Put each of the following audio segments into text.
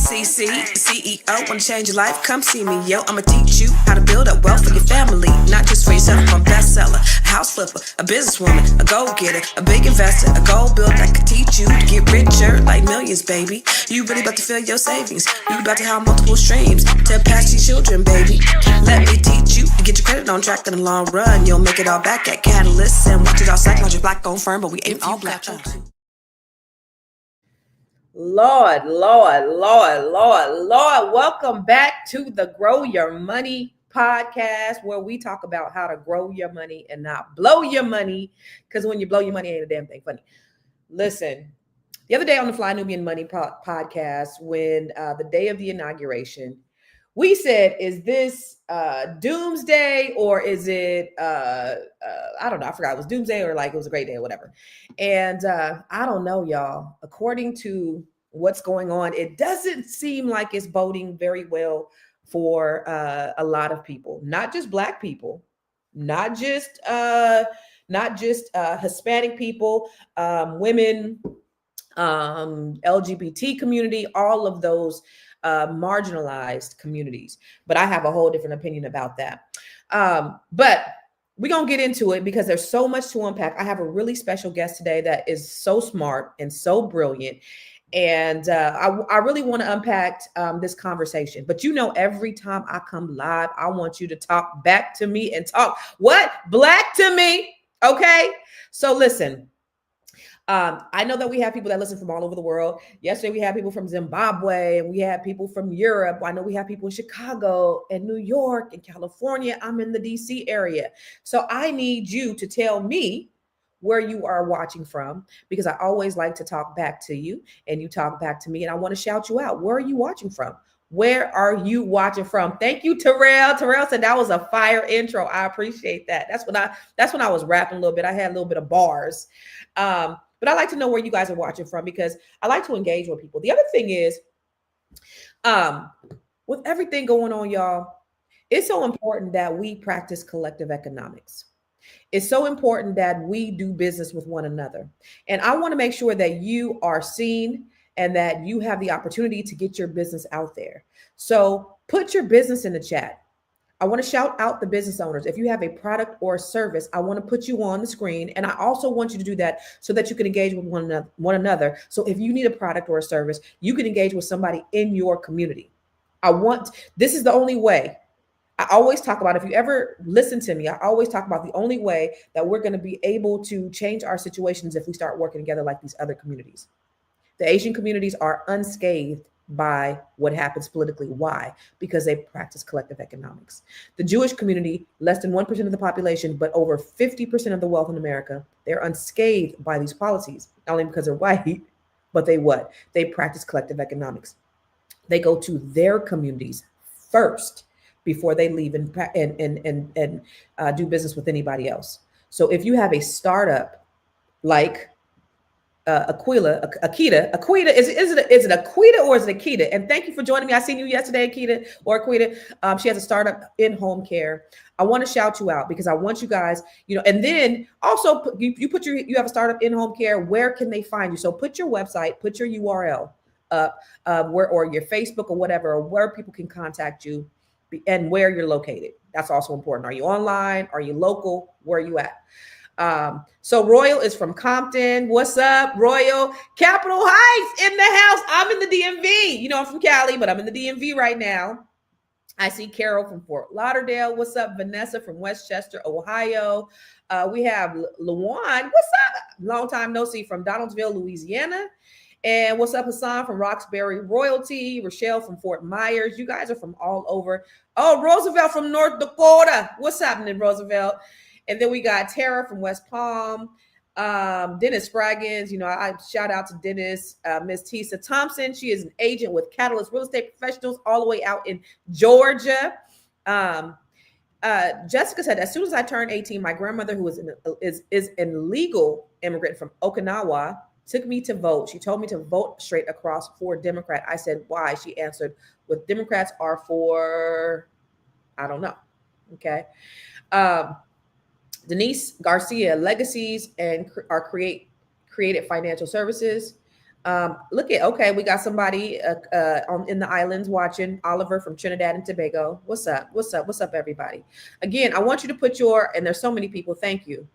CC, CEO, wanna change your life? Come see me, yo. I'ma teach you how to build up wealth for your family, not just for yourself. I'm a bestseller, a house flipper, a businesswoman, a go-getter, a big investor, a goal builder that could teach you to get richer like millions, baby. You really about to fill your savings. You about to have multiple streams to pass your children, baby. Let me teach you to get your credit on track in the long run. You'll make it all back at Catalyst and watch it all psychology black on firm, but we ain't all black. Lord, welcome back to the Grow Your Money podcast, where we talk about how to grow your money and not blow your money, because when you blow your money, ain't a damn thing funny. Listen, the other day on the Fly Nubian Money podcast, when the day of the inauguration, we said, is this doomsday or is it, I don't know, I forgot, it was doomsday or like it was a great day or whatever. And I don't know, y'all. According to what's going on, it doesn't seem like it's boding very well for a lot of people, not just Black people, not just Hispanic people, women, LGBT community, all of those marginalized communities. But I have a whole different opinion about that. But we're going to get into it because there's so much to unpack. I have a really special guest today that is so smart and so brilliant. And I really want to unpack this conversation. But you know, every time I come live, I want you to talk back to me and talk what? Black to me. Okay. So listen. I know that we have people that listen from all over the world. Yesterday, we had people from Zimbabwe and we had people from Europe. I know we have people in Chicago and New York and California. I'm in the DC area. So I need you to tell me where you are watching from, because I always like to talk back to you and you talk back to me. And I want to shout you out. Where are you watching from? Where are you watching from? Thank you, Terrell. Terrell said that was a fire intro. I appreciate that. That's when I was rapping a little bit. I had a little bit of bars. But I like to know where you guys are watching from, because I like to engage with people. The other thing is, with everything going on, y'all, it's so important that we practice collective economics. It's so important that we do business with one another. And I want to make sure that you are seen and that you have the opportunity to get your business out there. So put your business in the chat. I want to shout out the business owners. If you have a product or a service, I want to put you on the screen. And I also want you to do that so that you can engage with one another. So if you need a product or a service, you can engage with somebody in your community. This is the only way. I always talk about, if you ever listen to me, I always talk about the only way that we're going to be able to change our situations if we start working together like these other communities. The Asian communities are unscathed by what happens politically. Why? Because they practice collective economics. The Jewish community, less than 1% of the population, but over 50% of the wealth in America, they're unscathed by these policies, not only because they're white, but they practice collective economics. They go to their communities first before they leave and do business with anybody else. So if you have a startup like Akita, is it Akita or is it Akita? And thank you for joining me. I seen you yesterday, Akita or Akita. She has a startup in home care. I want to shout you out because I want you guys, and then also you have a startup in home care. Where can they find you? So put your website, put your URL up, or your Facebook or whatever, or where people can contact you and where you're located. That's also important. Are you online? Are you local? Where are you at? So Royal is from Compton. What's up, Royal? Capitol Heights in the house. I'm in the DMV. I'm from Cali, but I'm in the DMV right now. I see Carol from Fort Lauderdale. What's up, Vanessa from Westchester, Ohio? We have Lawan. What's up? Long time no see, from Donaldsville, Louisiana. And what's up, Hassan from Roxbury Royalty? Rochelle from Fort Myers. You guys are from all over. Oh, Roosevelt from North Dakota. What's happening, Roosevelt? And then we got Tara from West Palm, Dennis Spraggins. I shout out to Dennis, Miss Tisa Thompson. She is an agent with Catalyst Real Estate Professionals all the way out in Georgia. Jessica said, as soon as I turned 18, my grandmother, who is an illegal immigrant from Okinawa, took me to vote. She told me to vote straight across for Democrat. I said, why? She answered, what Democrats are for, I don't know. Okay. Denise Garcia, legacies and created financial services. Okay, we got somebody in the islands watching. Oliver from Trinidad and Tobago. What's up? What's up? What's up, everybody? Again, I want you to put and there's so many people. Thank you.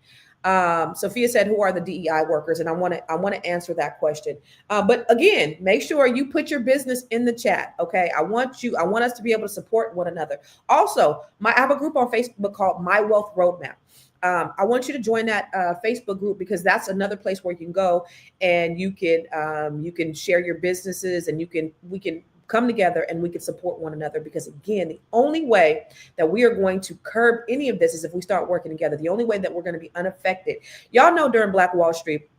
Sophia said, "Who are the DEI workers?" And I want to answer that question. But again, make sure you put your business in the chat. Okay, I want us to be able to support one another. Also, I have a group on Facebook called My Wealth Roadmap. I want you to join that Facebook group, because that's another place where you can go and you can share your businesses, and we can come together and we can support one another. Because again, the only way that we are going to curb any of this is if we start working together. The only way that we're going to be unaffected. Y'all know during Black Wall Street,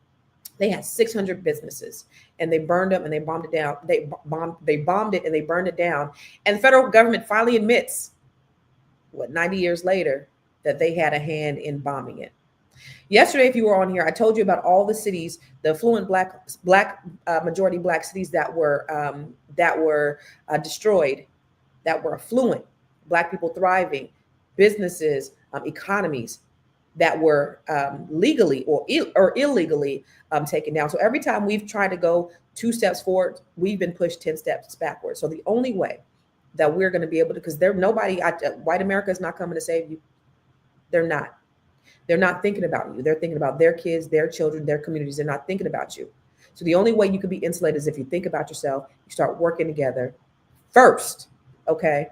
they had 600 businesses and they burned them and they bombed it down. They bombed it and they burned it down. And the federal government finally admits, 90 years later, that they had a hand in bombing it. Yesterday, if you were on here, I told you about all the cities, the affluent majority Black cities that were destroyed, that were affluent, Black people thriving, businesses, economies that were legally or illegally taken down. So every time we've tried to go 2 steps forward, we've been pushed 10 steps backwards. So the only way that we're going to be able to, because white America is not coming to save you. They're not. They're not thinking about you. They're thinking about their kids, their children, their communities. They're not thinking about you. So the only way you can be insulated is if you think about yourself, you start working together first. Okay.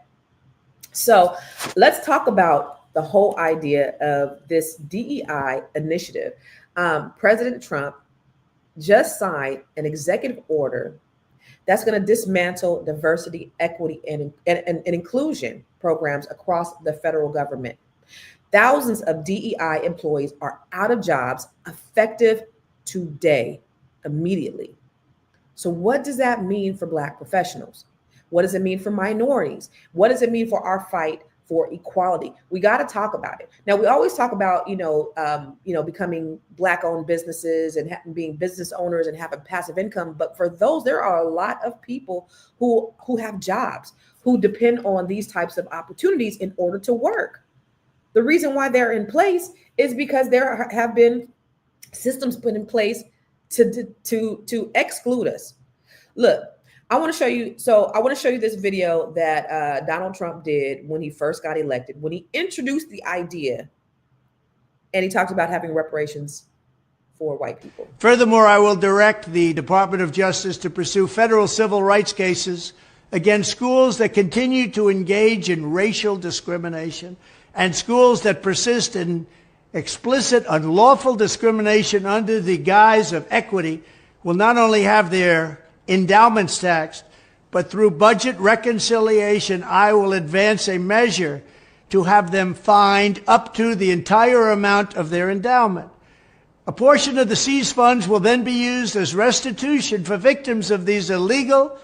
So let's talk about the whole idea of this DEI initiative. President Trump just signed an executive order that's going to dismantle diversity, equity, and inclusion programs across the federal government. Thousands of DEI employees are out of jobs effective today, immediately. So what does that mean for Black professionals? What does it mean for minorities? What does it mean for our fight for equality? We got to talk about it. Now, we always talk about, becoming Black-owned businesses and being business owners and having passive income. But for those, there are a lot of people who have jobs, who depend on these types of opportunities in order to work. The reason why they're in place is because there have been systems put in place to exclude us. Look, I want to show you. So I want to show you this video that Donald Trump did when he first got elected, when he introduced the idea, and he talked about having reparations for white people. Furthermore, I will direct the Department of Justice to pursue federal civil rights cases against schools that continue to engage in racial discrimination and schools that persist in explicit, unlawful discrimination under the guise of equity will not only have their endowments taxed, but through budget reconciliation, I will advance a measure to have them fined up to the entire amount of their endowment. A portion of the seized funds will then be used as restitution for victims of these illegal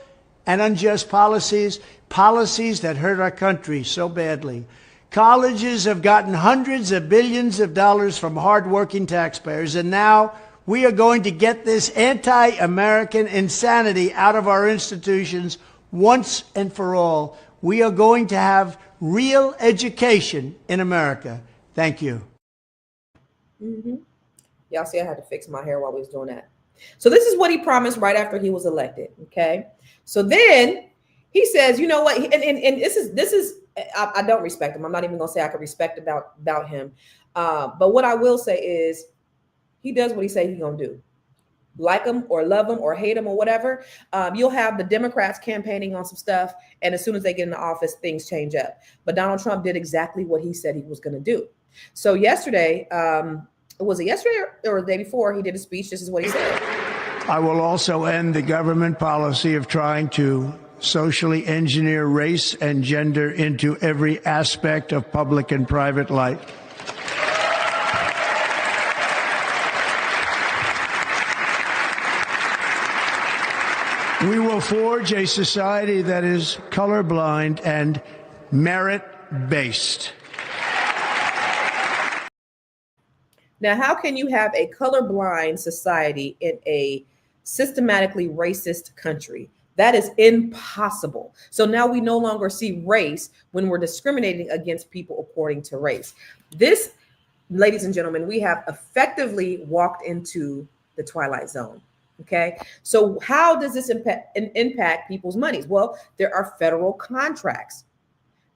and unjust policies that hurt our country so badly. Colleges have gotten hundreds of billions of dollars from hardworking taxpayers, and now we are going to get this anti-American insanity out of our institutions once and for all. We are going to have real education in America. Thank you. Mm-hmm. Y'all see, I had to fix my hair while we was doing that. So this is what he promised right after he was elected. Okay. So then he says, you know what? And this is, I don't respect him. I'm not even going to say I can respect about him. But what I will say is he does what he say he's going to do. Like him or love him or hate him or whatever. You'll have the Democrats campaigning on some stuff. And as soon as they get in the office, things change up. But Donald Trump did exactly what he said he was going to do. So yesterday, was it yesterday or the day before, he did a speech. This is what he said. I will also end the government policy of trying to socially engineer race and gender into every aspect of public and private life. We will forge a society that is colorblind and merit-based. Now, how can you have a colorblind society in a systematically racist country? That is impossible. So now we no longer see race when we're discriminating against people according to race. This, ladies and gentlemen, we have effectively walked into the Twilight Zone. Okay, so how does this impact people's monies? Well, there are federal contracts.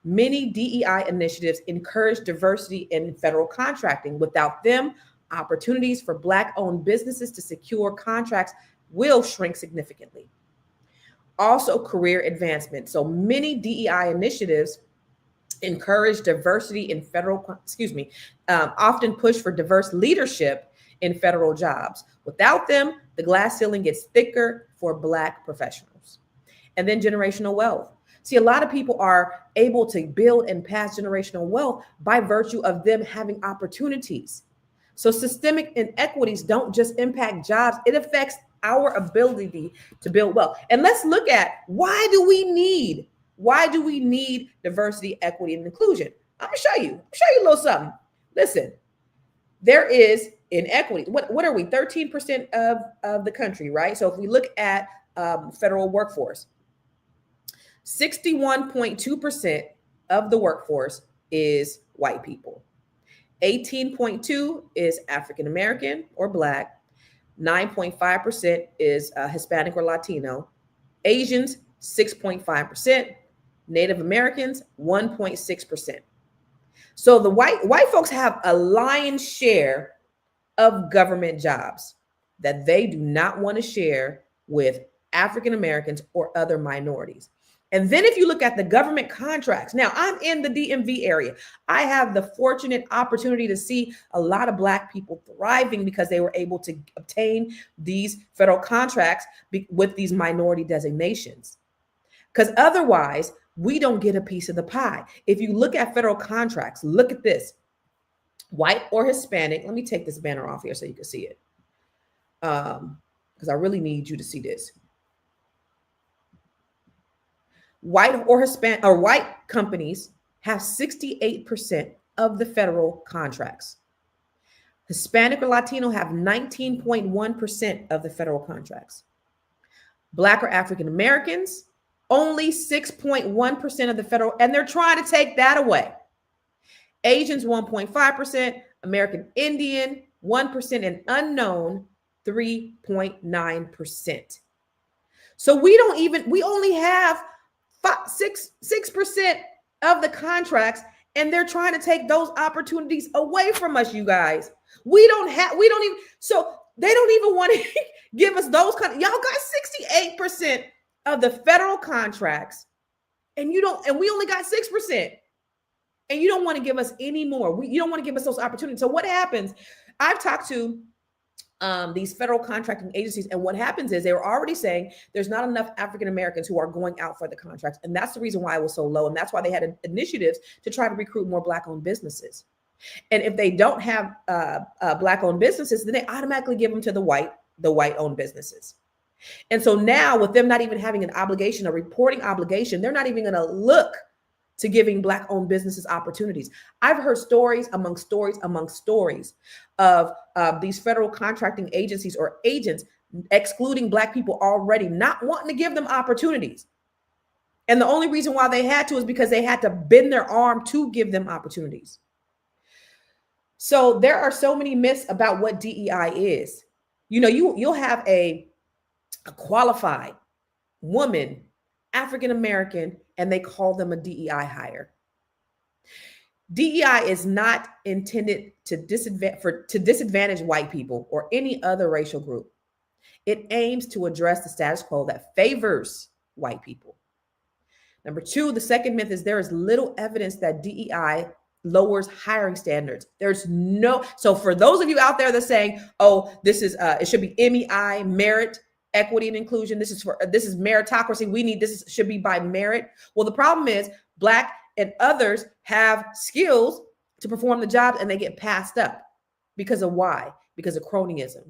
Many DEI initiatives encourage diversity in federal contracting. Without them, opportunities for Black-owned businesses to secure contracts will shrink significantly. Also, career advancement. So many DEI initiatives encourage diversity in federal, often push for diverse leadership in federal jobs. Without them, the glass ceiling gets thicker for Black professionals. And then generational wealth. See, a lot of people are able to build and pass generational wealth by virtue of them having opportunities. So systemic inequities don't just impact jobs, it affects our ability to build wealth. And let's look at why do we need diversity, equity, and inclusion? I'm gonna show you a little something. Listen, there is inequity. What are we? 13% of the country, right? So if we look at federal workforce, 61.2% of the workforce is white people. 18.2% is African American or Black. 9.5% is Hispanic or Latino. Asians, 6.5%. Native Americans, 1.6%. So the white folks have a lion's share of government jobs that they do not want to share with African Americans or other minorities. And then if you look at the government contracts, now I'm in the DMV area. I have the fortunate opportunity to see a lot of Black people thriving because they were able to obtain these federal contracts with these minority designations. Because otherwise, we don't get a piece of the pie. If you look at federal contracts, look at this. White or Hispanic, let me take this banner off here so you can see it. Because I really need you to see this. White or Hispanic or white companies have 68% of the federal contracts. Hispanic or Latino have 19.1% of the federal contracts. Black or African Americans, only 6.1% of the federal, and they're trying to take that away. Asians, 1.5%, American Indian, 1%, and unknown, 3.9%. So we only have 6% of the contracts, and they're trying to take those opportunities away from us, you guys. So they don't even want to give us those y'all got 68% of the federal contracts, and we only got 6%. And you don't want to give us any more. You don't want to give us those opportunities. So what happens? I've talked to these federal contracting agencies, and what happens is they were already saying there's not enough African Americans who are going out for the contracts, and that's the reason why it was so low, and that's why they had initiatives to try to recruit more Black-owned businesses. And if they don't have Black-owned businesses, then they automatically give them to the white-owned businesses. And so now, with them not even having an obligation, a reporting obligation, they're not even going to look to giving Black-owned businesses opportunities. I've heard stories among stories of these federal contracting agencies or agents excluding Black people already, not wanting to give them opportunities. And the only reason why they had to is because they had to bend their arm to give them opportunities. So there are so many myths about what DEI is. You know, you'll have a qualified woman, African American, and they call them a DEI hire. DEI is not intended to disadvantage white people or any other racial group. It aims to address the status quo that favors white people. Number two, the second myth is there is little evidence that DEI lowers hiring standards. So for those of you out there that's saying, oh, this is it should be MEI, merit, equity, and inclusion. This is meritocracy. This should be by merit. Well, the problem is Black and others have skills to perform the job, and they get passed up because of why? Because of cronyism.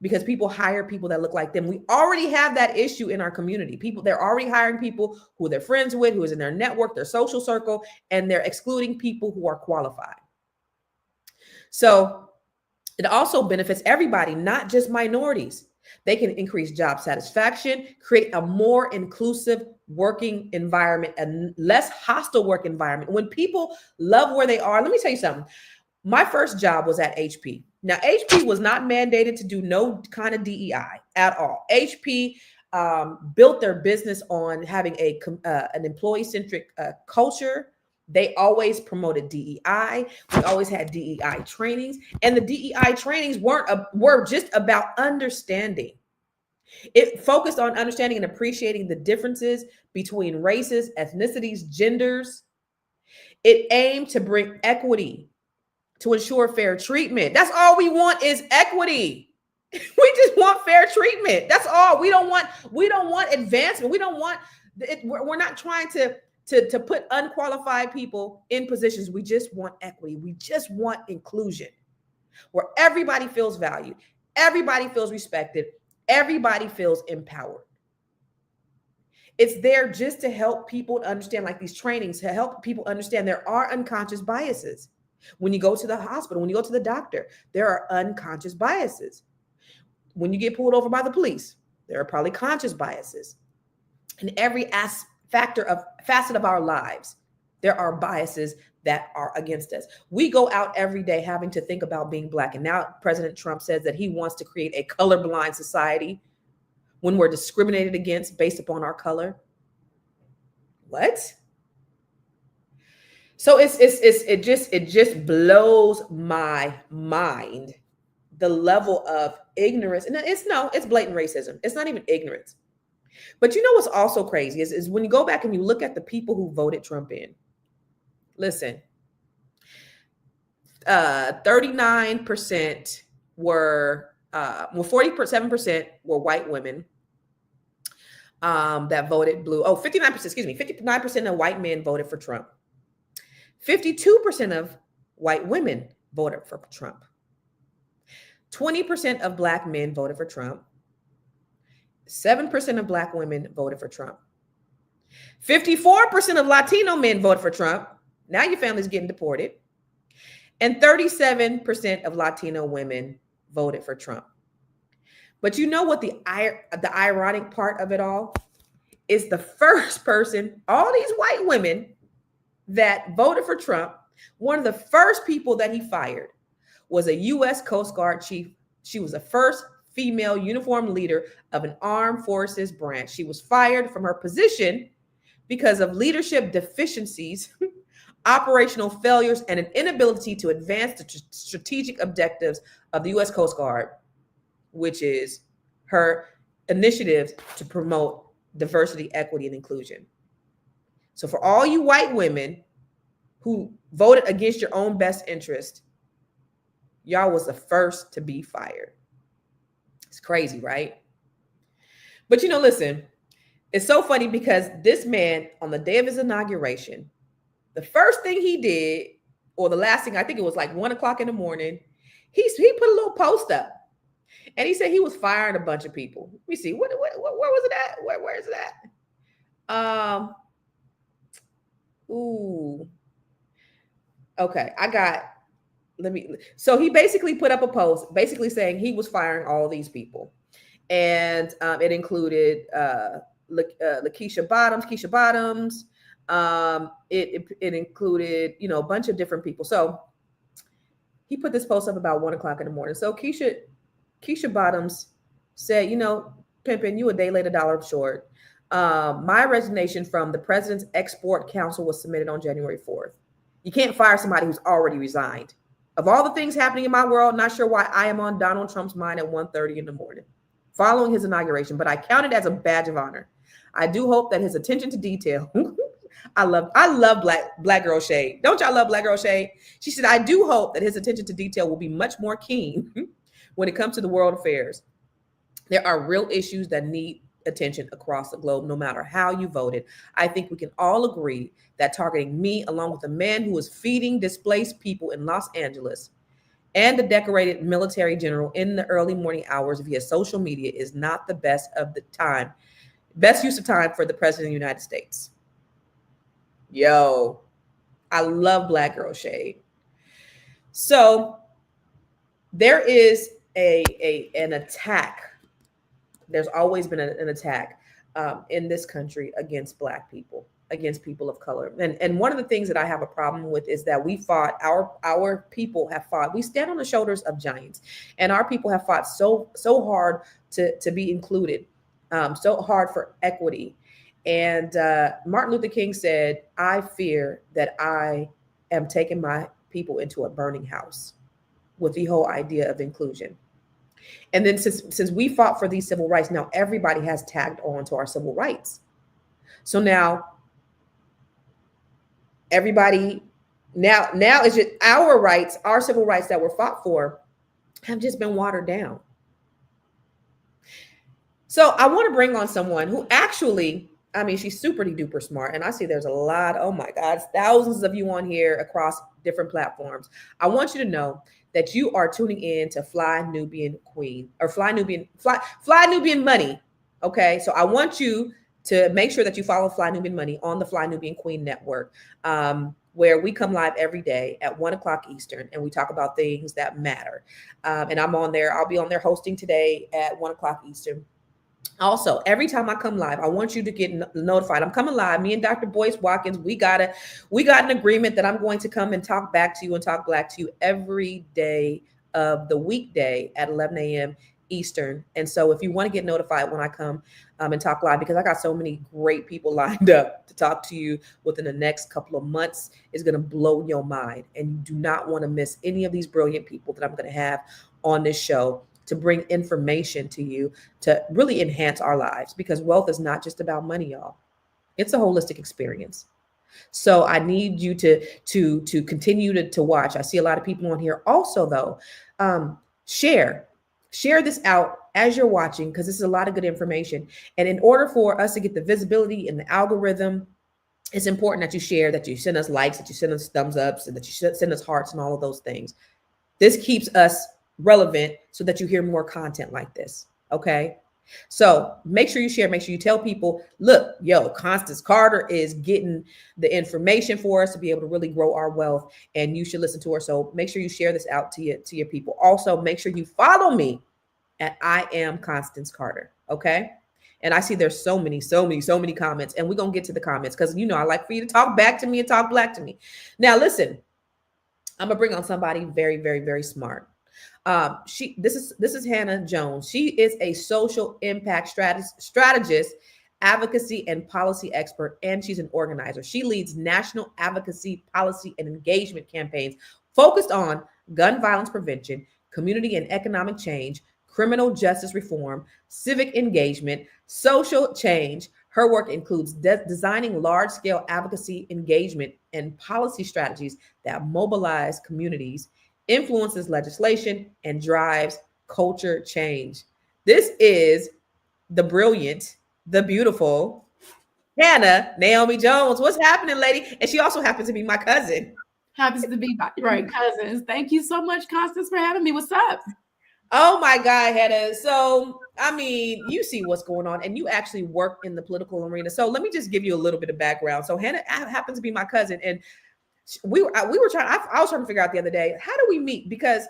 Because people hire people that look like them. We already have that issue in our community. They're already hiring people who they're friends with, who is in their network, their social circle, and they're excluding people who are qualified. So it also benefits everybody, not just minorities. They can increase job satisfaction, create a more inclusive working environment, and less hostile work environment. When people love where they are, let me tell you something. My first job was at HP. Now, HP was not mandated to do no kind of DEI at all. HP built their business on having an employee-centric culture. They always promoted DEI. We always had DEI trainings, and the DEI trainings were just about understanding. It focused on understanding and appreciating the differences between races, ethnicities, genders. It aimed to bring equity, to ensure fair treatment. That's all we want is equity. We just want fair treatment. That's all. We don't want advancement. We don't want it. We're not trying to put unqualified people in positions. We just want equity. We just want inclusion where everybody feels valued, everybody feels respected, everybody feels empowered. It's there just to help people understand, like these trainings, to help people understand there are unconscious biases. When you go to the hospital, when you go to the doctor, there are unconscious biases. When you get pulled over by the police, there are probably conscious biases. In every facet of our lives, there are biases that are against us. We go out every day having to think about being Black. And now President Trump says that he wants to create a colorblind society when we're discriminated against based upon our color. What? So it just blows my mind, the level of ignorance. And it's blatant racism. It's not even ignorance. But you know what's also crazy is when you go back and you look at the people who voted Trump in. Listen, 39% were 47% were white women that voted blue. 59% of white men voted for Trump. 52% of white women voted for Trump. 20% of Black men voted for Trump. 7% of Black women voted for Trump. 54% of Latino men voted for Trump. Now your family's getting deported. And 37% of Latino women voted for Trump. But you know what the ironic part of it all is? The first person, all these white women that voted for Trump, one of the first people that he fired was a U.S. Coast Guard chief. She was the first female uniformed leader of an armed forces branch. She was fired from her position because of leadership deficiencies, operational failures, and an inability to advance the strategic objectives of the U.S. Coast Guard, which is her initiatives to promote diversity, equity, and inclusion. So for all you white women who voted against your own best interest, y'all was the first to be fired. It's crazy, right? But listen, it's so funny because this man, on the day of his inauguration, the first thing he did, or the last thing, I think it was like 1:00 in the morning, he put a little post up. And he said he was firing a bunch of people. Let me see. Where was it at? Where is it at? Okay. So he basically put up a post basically saying he was firing all these people. And it included Keisha Bottoms. It included, a bunch of different people. So he put this post up about 1:00 in the morning. So Keisha Bottoms said, Pimpin', you a day late, a dollar short. My resignation from the President's Export Council was submitted on January 4th. You can't fire somebody who's already resigned. Of all the things happening in my world, not sure why I am on Donald Trump's mind at 1:30 in the morning following his inauguration, but I count it as a badge of honor. I do hope that his attention to detail. I love Black Girl Shade. Don't y'all love Black Girl Shade? She said, I do hope that his attention to detail will be much more keen when it comes to the world affairs. There are real issues that need attention across the globe, no matter how you voted. I think we can all agree that targeting me, along with the man who was feeding displaced people in Los Angeles and the decorated military general in the early morning hours via social media, is not the best use of time for the President of the United States. Yo, I love Black Girl Shade. So there is an attack. There's always been an attack in this country against Black people, against people of color. And one of the things that I have a problem with is that we fought, our people have fought, we stand on the shoulders of giants, and our people have fought so hard to be included, so hard for equity. And Martin Luther King said, I fear that I am taking my people into a burning house, with the whole idea of inclusion. And then since we fought for these civil rights, now everybody has tagged on to our civil rights. So now everybody, now it's just our rights, our civil rights that were fought for have just been watered down. So I want to bring on someone who actually, I mean, she's super duper smart. And I see there's a lot, oh my God, thousands of you on here across different platforms. I want you to know that you are tuning in to Fly Nubian Queen, or Fly Nubian Money. Okay. So I want you to make sure that you follow Fly Nubian Money on the Fly Nubian Queen Network, where we come live every day at 1:00 Eastern, and we talk about things that matter. And I'm on there. I'll be on there hosting today at 1:00 Eastern. Also, every time I come live, I want you to get notified. I'm coming live. Me and Dr. Boyce Watkins, we got an agreement that I'm going to come and talk back to you and talk Black to you every day of the weekday at 11 a.m. Eastern. And so if you want to get notified when I come and talk live, because I got so many great people lined up to talk to you within the next couple of months, is going to blow your mind. And you do not want to miss any of these brilliant people that I'm going to have on this show to bring information to you to really enhance our lives, because wealth is not just about money, y'all. It's a holistic experience. So I need you to continue to watch. I see a lot of people on here. Also, though, share this out as you're watching, because this is a lot of good information. And in order for us to get the visibility in the algorithm, it's important that you share, that you send us likes, that you send us thumbs ups, and that you send us hearts and all of those things. This keeps us relevant so that you hear more content like this. Okay. So make sure you share, make sure you tell people, look, yo, Constance Carter is getting the information for us to be able to really grow our wealth, and you should listen to her. So make sure you share this out to your people. Also, make sure you follow me at I Am Constance Carter. Okay. And I see there's so many comments, and we're going to get to the comments, because, you know, I like for you to talk back to me and talk Black to me. Now, listen, I'm going to bring on somebody very, very, very smart. This is Hannah Jones. She is a social impact strategist, advocacy and policy expert, and she's an organizer. She leads national advocacy, policy, and engagement campaigns focused on gun violence prevention, community and economic change, criminal justice reform, civic engagement, social change. Her work includes designing large-scale advocacy, engagement, and policy strategies that mobilize communities, influences legislation, and drives culture change. This is the brilliant, the beautiful Hannah Naomi Jones. What's happening, lady? And she also happens to be my cousin. Happens to be my right cousins. Thank you so much, Constance, for having me. What's up? Oh my God, Hannah. So, I mean, you see what's going on, and you actually work in the political arena. So let me just give you a little bit of background. So Hannah happens to be my cousin, and I was trying to figure out the other day, how do we meet? Because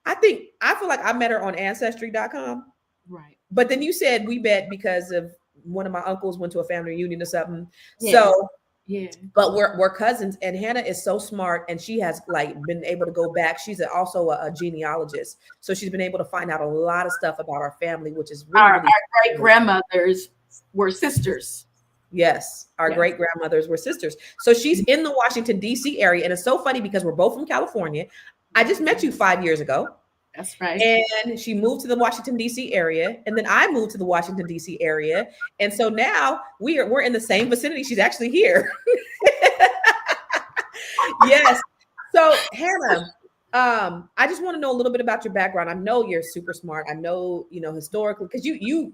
I feel like I met her on ancestry.com. Right. But then you said we met because of one of my uncles went to a family reunion or something. Yeah. So yeah, but we're cousins, and Hannah is so smart, and she has like been able to go back. She's also a genealogist. So she's been able to find out a lot of stuff about our family, which is really, our great grandmothers were sisters. Yes, our great grandmothers were sisters. So she's in the Washington, D.C. area. And it's so funny because we're both from California. I just met you 5 years ago. That's right. And she moved to the Washington, D.C. area. And then I moved to the Washington, D.C. area. And so now we're in the same vicinity. She's actually here. Yes. So Hannah, I just want to know a little bit about your background. I know you're super smart. I know, historically, because you're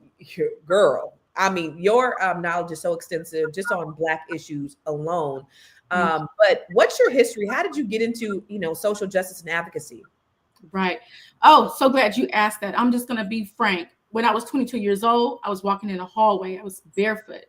girl. I mean, your knowledge is so extensive just on Black issues alone. But what's your history? How did you get into, social justice and advocacy? Right. Oh, so glad you asked that. I'm just going to be frank. When I was 22 years old, I was walking in a hallway. I was barefoot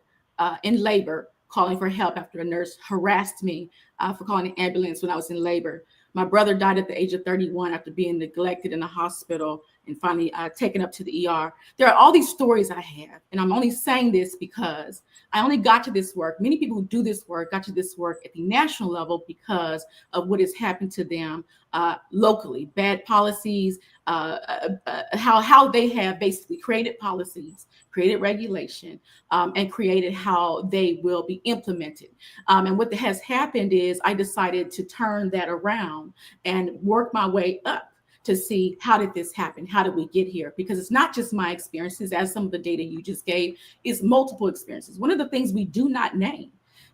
in labor, calling for help after a nurse harassed me for calling an ambulance when I was in labor. My brother died at the age of 31 after being neglected in the hospital. and finally taken up to the ER. There are all these stories I have, and I'm only saying this because I only got to this work. Many people who do this work got to this work at the national level because of what has happened to them locally, bad policies, how they have basically created policies, created regulation, and created how they will be implemented. And what has happened is I decided to turn that around and work my way up to see how did this happen? How did we get here? Because it's not just my experiences, as some of the data you just gave, is multiple experiences. One of the things we do not name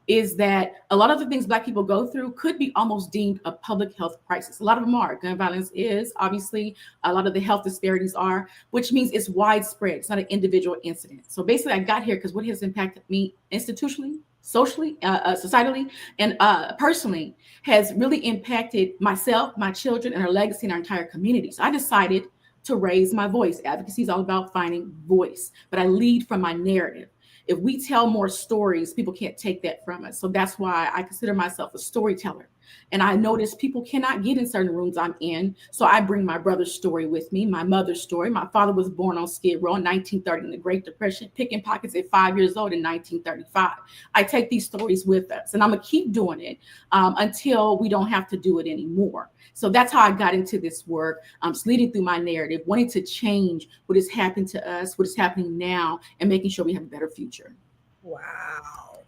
is that a lot of the things Black people go through could be almost deemed a public health crisis. A lot of them are. Gun violence is, obviously, a lot of the health disparities are, which means it's widespread. It's not an individual incident. So basically, I got here because what has impacted me institutionally, socially, societally, and personally has really impacted myself, my children, and our legacy in our entire community. So I decided to raise my voice. Advocacy is all about finding voice, but I lead from my narrative. If we tell more stories, people can't take that from us. So that's why I consider myself a storyteller. And I notice people cannot get in certain rooms I'm in. So I bring my brother's story with me, my mother's story. My father was born on Skid Row in 1930 in the Great Depression, picking pockets at 5 years old in 1935. I take these stories with us, and I'm going to keep doing it until we don't have to do it anymore. So that's how I got into this work. I'm leading through my narrative, wanting to change what has happened to us, what is happening now, and making sure we have a better future. Wow.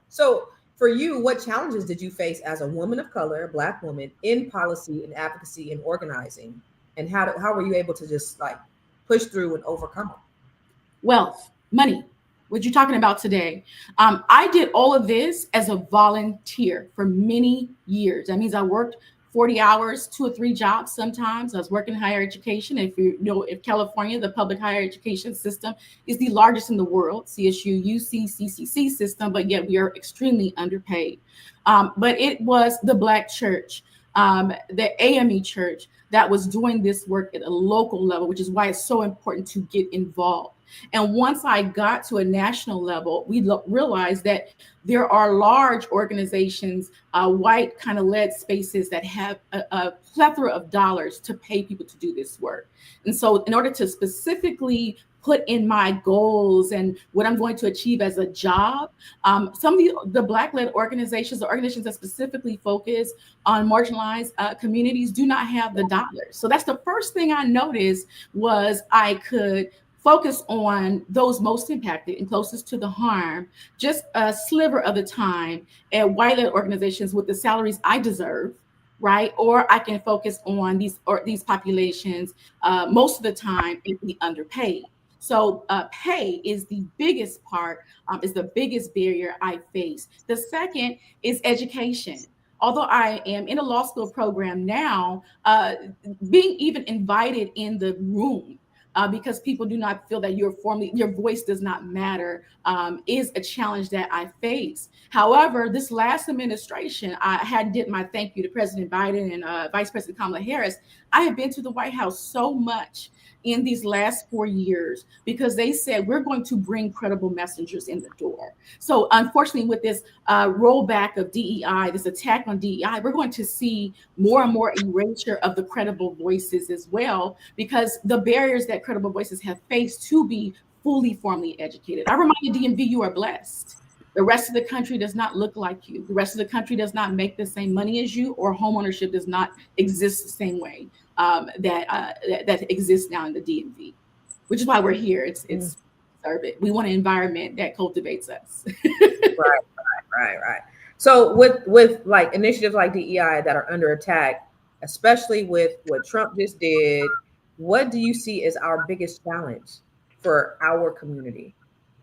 So for you, what challenges did you face as a woman of color, a Black woman, in policy and advocacy and organizing? And how were you able to just like push through and overcome them? Wealth, money, what you're talking about today. I did all of this as a volunteer for many years. That means I worked 40 hours, 2 or 3 jobs sometimes. I was working in higher education. If you know, if California, the public higher education system is the largest in the world, CSU, UC, CCC system, but yet we are extremely underpaid. But it was the Black church, the AME church, that was doing this work at a local level, which is why it's so important to get involved. And once I got to a national level, we realized that there are large organizations, white kind of led spaces that have a plethora of dollars to pay people to do this work. And so in order to specifically put in my goals and what I'm going to achieve as a job, some of the Black-led organizations, the organizations that specifically focus on marginalized communities, do not have the dollars. So that's the first thing I noticed was I could focus on those most impacted and closest to the harm, just a sliver of the time at white-led organizations with the salaries I deserve, right? Or I can focus on these populations most of the time and be underpaid. So pay is the biggest part, is the biggest barrier I face. The second is education. Although I am in a law school program now, being even invited in the room because people do not feel that your voice does not matter is a challenge that I face. However, this last administration, I did my thank you to President Biden and Vice President Kamala Harris. I have been to the White House so much in these last 4 years because they said we're going to bring credible messengers in the door. So unfortunately, with this rollback of DEI, this attack on DEI, we're going to see more and more erasure of the credible voices as well, because the barriers that credible voices have faced to be fully formally educated. I remind you, DMV, you are blessed. The rest of the country does not look like you. The rest of the country does not make the same money as you, or homeownership does not exist the same way that exists now in the DMV, which is why we're here. It's serve it. We want an environment that cultivates us. Right. So with like initiatives like DEI that are under attack, especially with what Trump just did, what do you see as our biggest challenge for our community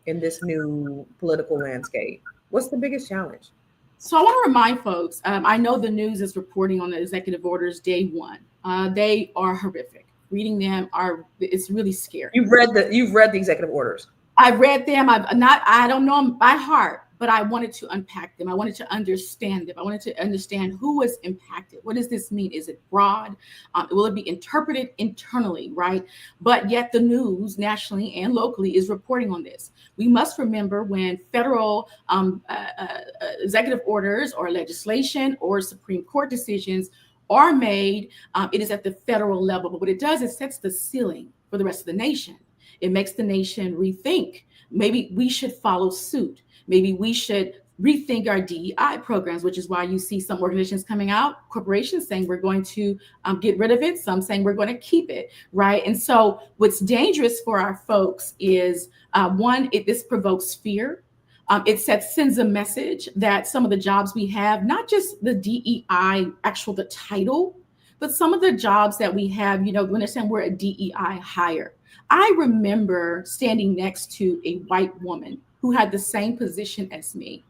in this new political landscape? What's the biggest challenge? So I want to remind folks, I know the news is reporting on the executive orders day one. They are horrific. Reading them it's really scary. You've read the executive orders. I've read them. I don't know them by heart, but I wanted to unpack them. I wanted to understand them. I wanted to understand who was impacted. What does this mean? Is it broad? Will it be interpreted internally, right? But yet the news nationally and locally is reporting on this. We must remember when federal executive orders or legislation or Supreme Court decisions are made, it is at the federal level. But what it does, it sets the ceiling for the rest of the nation. It makes the nation rethink. Maybe we should follow suit. Maybe we should rethink our DEI programs, which is why you see some organizations coming out, corporations saying we're going to get rid of it, some saying we're going to keep it, right? And so what's dangerous for our folks is, one, this provokes fear. It sends a message that some of the jobs we have, not just the DEI, the title, but some of the jobs that we have, when they're saying we're a DEI hire. I remember standing next to a white woman who had the same position as me.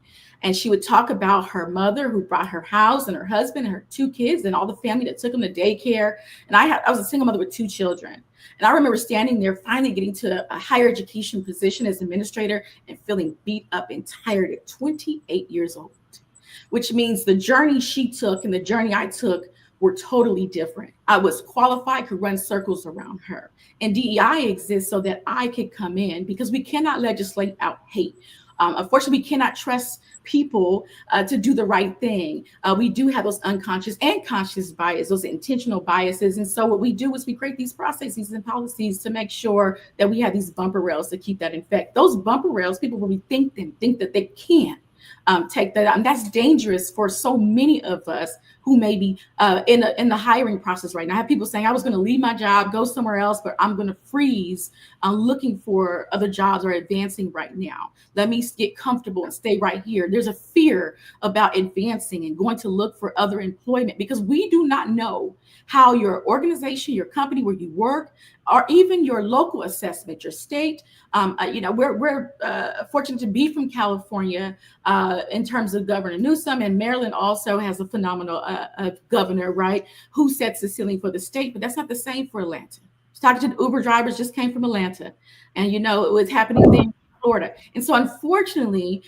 And she would talk about her mother who brought her house and her husband and her 2 kids and all the family that took them to daycare. And I was a single mother with 2 children. And I remember standing there, finally getting to a higher education position as administrator and feeling beat up and tired at 28 years old, which means the journey she took and the journey I took were totally different. I was qualified, could run circles around her. And DEI exists so that I could come in, because we cannot legislate out hate. Unfortunately, we cannot trust people to do the right thing. We do have those unconscious and conscious bias, those intentional biases. And so what we do is we create these processes and policies to make sure that we have these bumper rails to keep that in effect. Those bumper rails, people will rethink them, think that they can take that out. And that's dangerous for so many of us who may be in the hiring process right now. I have people saying, I was going to leave my job, go somewhere else, but I'm going to freeze looking for other jobs or advancing right now. Let me get comfortable and stay right here. There's a fear about advancing and going to look for other employment, because we do not know how your organization, your company where you work, or even your local assessment, your state. We're fortunate to be from California in terms of Governor Newsom, and Maryland also has a phenomenal governor, right, who sets the ceiling for the state. But that's not the same for Atlanta. Talking to the Uber drivers, just came from Atlanta, and it was happening there in Florida. And so unfortunately,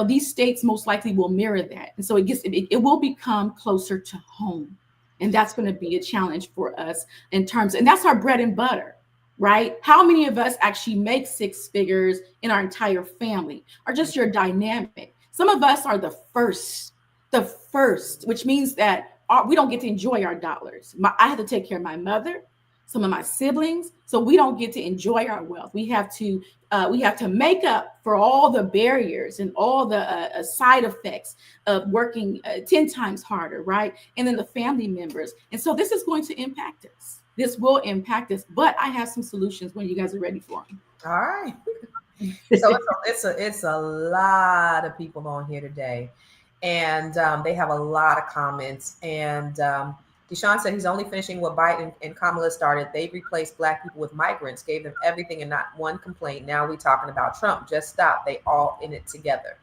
these states most likely will mirror that, and so it will become closer to home. And that's going to be a challenge for us and that's our bread and butter, right? How many of us actually make 6 figures in our entire family, or just your dynamic? Some of us are the first, which means that we don't get to enjoy our dollars. I have to take care of my mother, some of my siblings, so we don't get to enjoy our wealth. We have to make up for all the barriers and all the side effects of working 10 times harder, right? And then the family members. And so this is going to impact us. This will impact us, but I have some solutions when you guys are ready for them. All right. So it's a lot of people on here today, and they have a lot of comments. And Deshaun said he's only finishing what Biden and Kamala started. They replaced Black people with migrants, gave them everything and not one complaint. Now we talking about Trump. Just stop. They all in it together.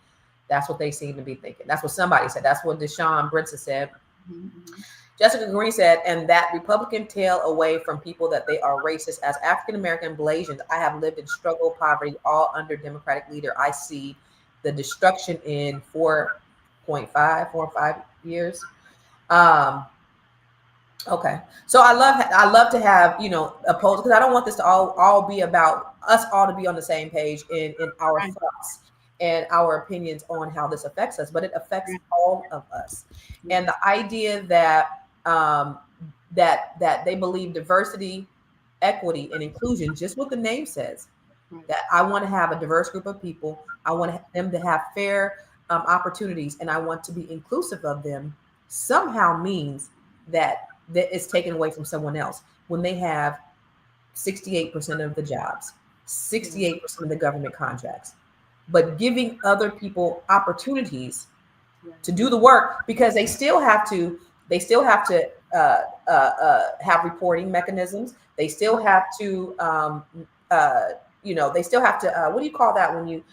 That's what they seem to be thinking. That's what somebody said. That's what Deshaun Brinson said. Mm-hmm. Jessica Green said, and that Republican tail away from people that they are racist. As African-American Blasians, I have lived in struggle, poverty, all under Democratic leader. I see the destruction in 4 or 5 years. Okay. So I love to have, opposed, because I don't want this to all be about us all to be on the same page in our thoughts and our opinions on how this affects us, but it affects all of us. And the idea that that they believe diversity, equity, and inclusion, just what the name says, that I want to have a diverse group of people. I want them to have fair opportunities, and I want to be inclusive of them, somehow means that it's taken away from someone else when they have 68% of the jobs, 68% of the government contracts, but giving other people opportunities to do the work, because they still have to have reporting mechanisms. They still have to they still have to what do you call that when you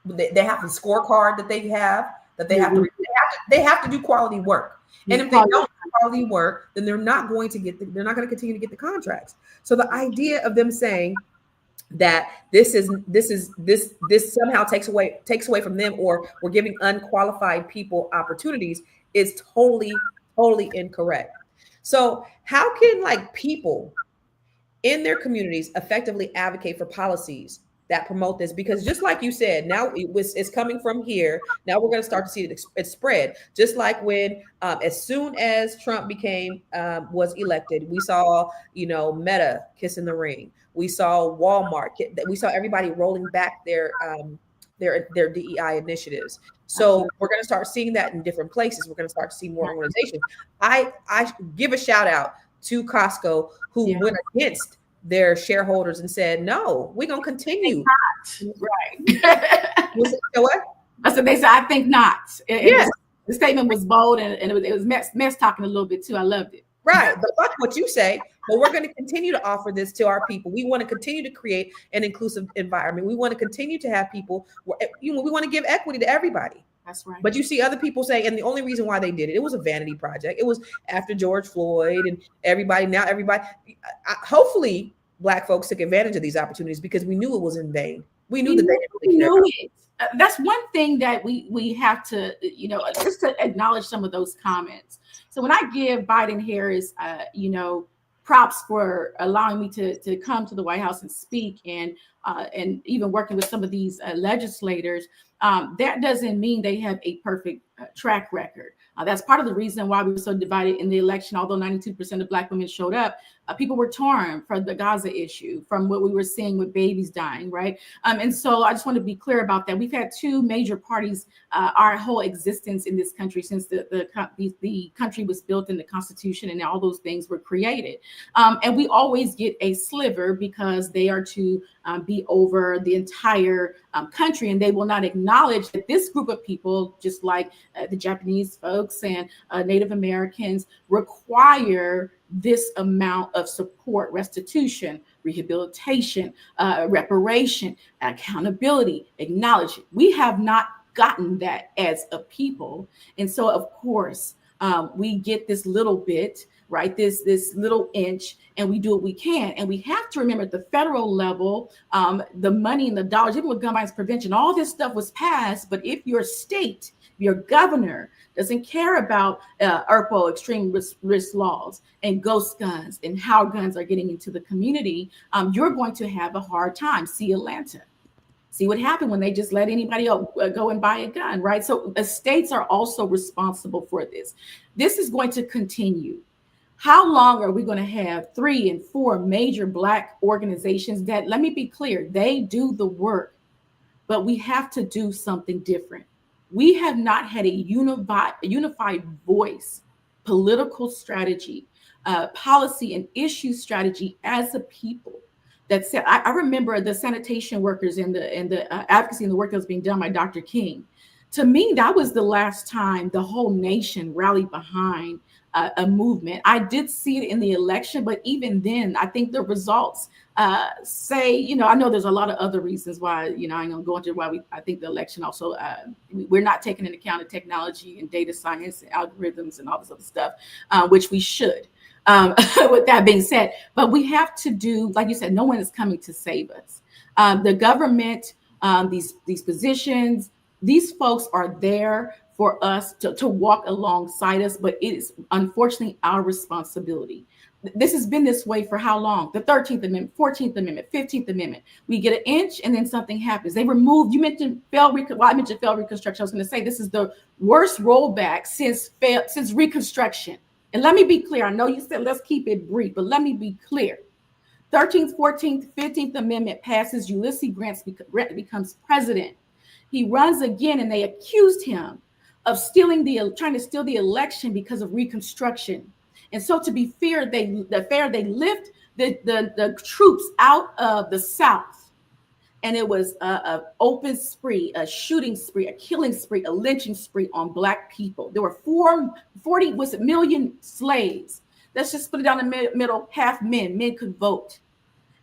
they have the scorecard that they have they have to do quality work. And if they don't do quality work, then they're not going to continue to get the contracts. So the idea of them saying that this somehow takes away from them, or we're giving unqualified people opportunities, is totally incorrect. So how can people in their communities effectively advocate for policies that promote this, because just like you said, now it's coming from here. Now we're going to start to see it spread. Just like when, as soon as Trump was elected, we saw, Meta kissing the ring. We saw Walmart. We saw everybody rolling back their DEI initiatives. So we're going to start seeing that in different places. We're going to start to see more organizations. I give a shout out to Costco, who went against their shareholders and said, no, we're going to continue. Right. What? I said, they said, I think not. The statement was bold, and it was mess talking a little bit too. I loved it. Right. But fuck what you say. But we're going to continue to offer this to our people. We want to continue to create an inclusive environment. We want to continue to have people, we want to give equity to everybody. That's right. But you see other people say, and the only reason why they did it was a vanity project. It was after George Floyd and everybody. Hopefully Black folks took advantage of these opportunities, because we knew it was in vain. We knew that they didn't really care. That's one thing that we have to, just to acknowledge some of those comments. So when I give Biden Harris, props for allowing me to come to the White House and speak, and even working with some of these legislators, that doesn't mean they have a perfect track record. That's part of the reason why we were so divided in the election. Although 92% of Black women showed up, people were torn from the Gaza issue, from what we were seeing with babies dying, right? And so I just want to be clear about that. We've had two major parties our whole existence in this country since the country was built in the Constitution and all those things were created. And we always get a sliver because they are to be over the entire country, and they will not acknowledge that this group of people, just like the Japanese folks and Native Americans, require this amount of support, restitution, rehabilitation, reparation, accountability, acknowledgement. We have not gotten that as a people. And so, of course, we get this little bit, right? This little inch, and we do what we can. And we have to remember at the federal level, the money and the dollars, even with gun violence prevention, all this stuff was passed. But if your state, your governor doesn't care about ERPO, extreme risk laws, and ghost guns, and how guns are getting into the community, you're going to have a hard time. See Atlanta. See what happened when they just let anybody go and buy a gun, right? So states are also responsible for this. This is going to continue. How long are we going to have 3 and 4 major Black organizations that, let me be clear, they do the work, but we have to do something different. We have not had a unified voice, political strategy, policy and issue strategy as a people. That said, I remember the sanitation workers and the advocacy and the work that was being done by Dr. King. To me, that was the last time the whole nation rallied behind a movement. I did see it in the election, but even then, I think the results say, I know there's a lot of other reasons why, I ain't gonna go into why I think the election also, we're not taking into account of technology and data science and algorithms and all this other stuff, which we should. With that being said, but we have to do, like you said, no one is coming to save us. The government, these positions, these folks are there for us to walk alongside us, but it is unfortunately our responsibility. This has been this way for how long? The 13th Amendment, 14th Amendment, 15th Amendment. We get an inch and then something happens. They removed, you mentioned I mentioned failed Reconstruction. I was going to say this is the worst rollback since Reconstruction. And let me be clear. I know you said let's keep it brief, but let me be clear. 13th, 14th, 15th Amendment passes. Ulysses Grant becomes president. He runs again, and they accused him of trying to steal the election because of Reconstruction. And so, to be fair, they lift the troops out of the South, and it was an open spree, a shooting spree, a killing spree, a lynching spree on Black people. There were 40 million slaves. Let's just put it down the middle, half men. Men could vote.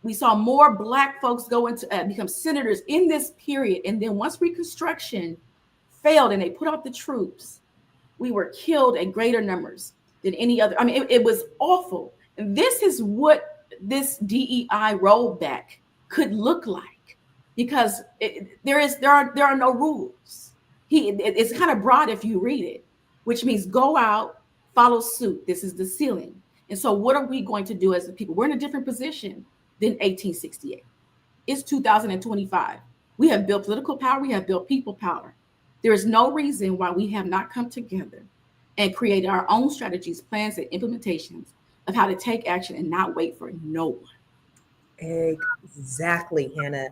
We saw more Black folks go into become senators in this period. And then once Reconstruction failed and they put out the troops, we were killed in greater numbers than any other. I mean, it was awful. And this is what this DEI rollback could look like, because there are no rules. It's kind of broad if you read it, which means go out, follow suit. This is the ceiling. And so what are we going to do as a people? We're in a different position than 1868. It's 2025. We have built political power. We have built people power. There is no reason why we have not come together and created our own strategies, plans, and implementations of how to take action and not wait for no one. Exactly, Hannah.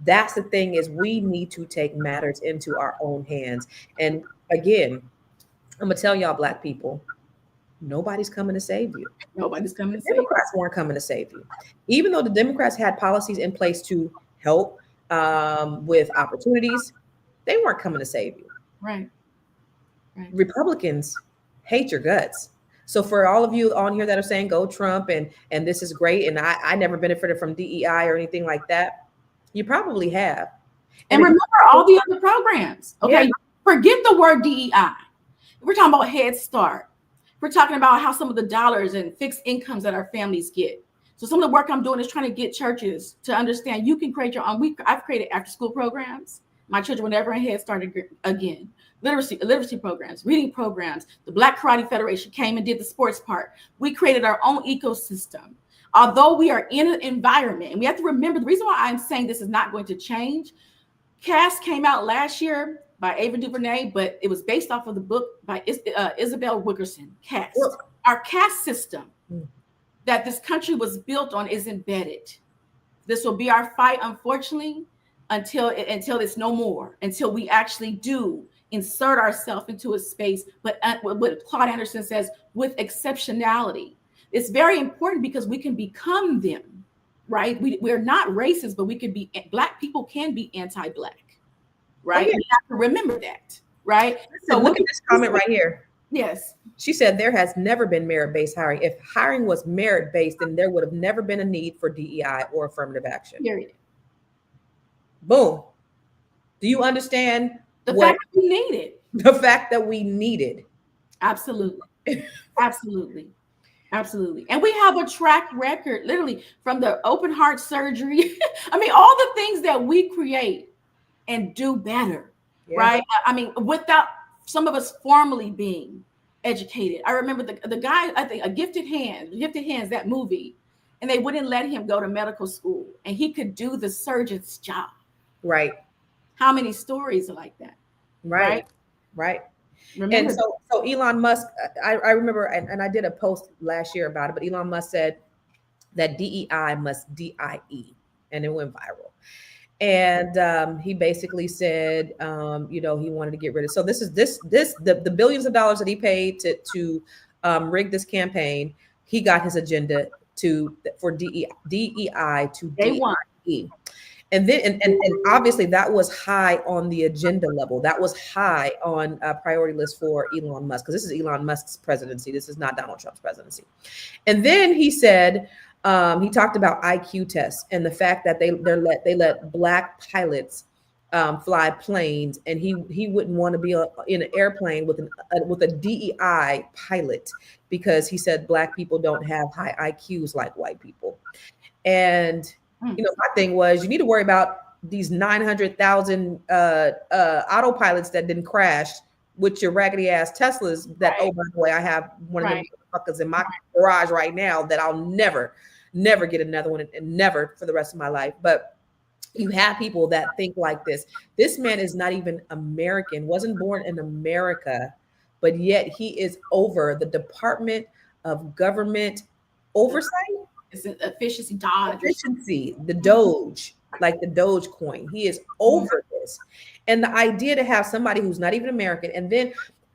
That's the thing, is we need to take matters into our own hands. And again, I'm gonna tell y'all, Black people, nobody's coming to save you. Nobody's coming to The save you. Democrats weren't coming to save you. Even though the Democrats had policies in place to help with opportunities, they weren't coming to save you. Right. Republicans hate your guts. So for all of you on here that are saying go Trump and this is great, and I never benefited from DEI or anything like that, you probably have. And remember all the other programs. Okay. Yeah. Forget the word DEI. We're talking about Head Start. We're talking about how some of the dollars and fixed incomes that our families get. So some of the work I'm doing is trying to get churches to understand you can create your own. I've created after school programs. My children were never in Head Start again. Literacy programs, reading programs. The Black Karate Federation came and did the sports part. We created our own ecosystem. Although we are in an environment, and we have to remember the reason why I'm saying this is not going to change. Caste came out last year by Ava DuVernay, but it was based off of the book by Isabel Wilkerson, Caste. Our caste system that this country was built on is embedded. This will be our fight, unfortunately, until it's no more, until we actually do insert ourselves into a space, but what Claude Anderson says, with exceptionality. It's very important because we can become them, right? We're not racist, but we can be, Black people can be anti-Black, right? We have to remember that, right? So look at this comment right here. Yes. She said there has never been merit-based hiring. If hiring was merit-based, then there would have never been a need for DEI or affirmative action. Period. Boom. Do you understand the fact that we needed? The fact that we needed. Absolutely. Absolutely. Absolutely. And we have a track record, literally, from the open heart surgery. I mean, all the things that we create and do better, right? I mean, without some of us formally being educated. I remember the guy, I think, Gifted Hands, that movie, and they wouldn't let him go to medical school, and he could do the surgeon's job. Right. How many stories are like that? Right. Remember, and so Elon Musk, I remember, and I did a post last year about it, but Elon Musk said that DEI must DIE, and it went viral. And he basically said, he wanted to get rid of. So this is the billions of dollars that he paid to rig this campaign. He got his agenda for DEI to DIE. And then, and obviously that was high on the agenda level. That was high on a priority list for Elon Musk, because this is Elon Musk's presidency. This is not Donald Trump's presidency. And then he said, he talked about IQ tests and the fact that they let Black pilots fly planes, and he wouldn't want to be in an airplane with a DEI pilot, because he said Black people don't have high IQs like white people. And my thing was, you need to worry about these 900,000 autopilots that didn't crash with your raggedy ass Teslas. That, oh, by the way, I have one of them motherfuckers in my garage right now that I'll never get another one, and never for the rest of my life. But you have people that think like this. This man is not even American, wasn't born in America, but yet he is over the Department of Government Oversight. It's an efficiency, the Doge, like the Doge coin. He is over this. And the idea to have somebody who's not even American. And then,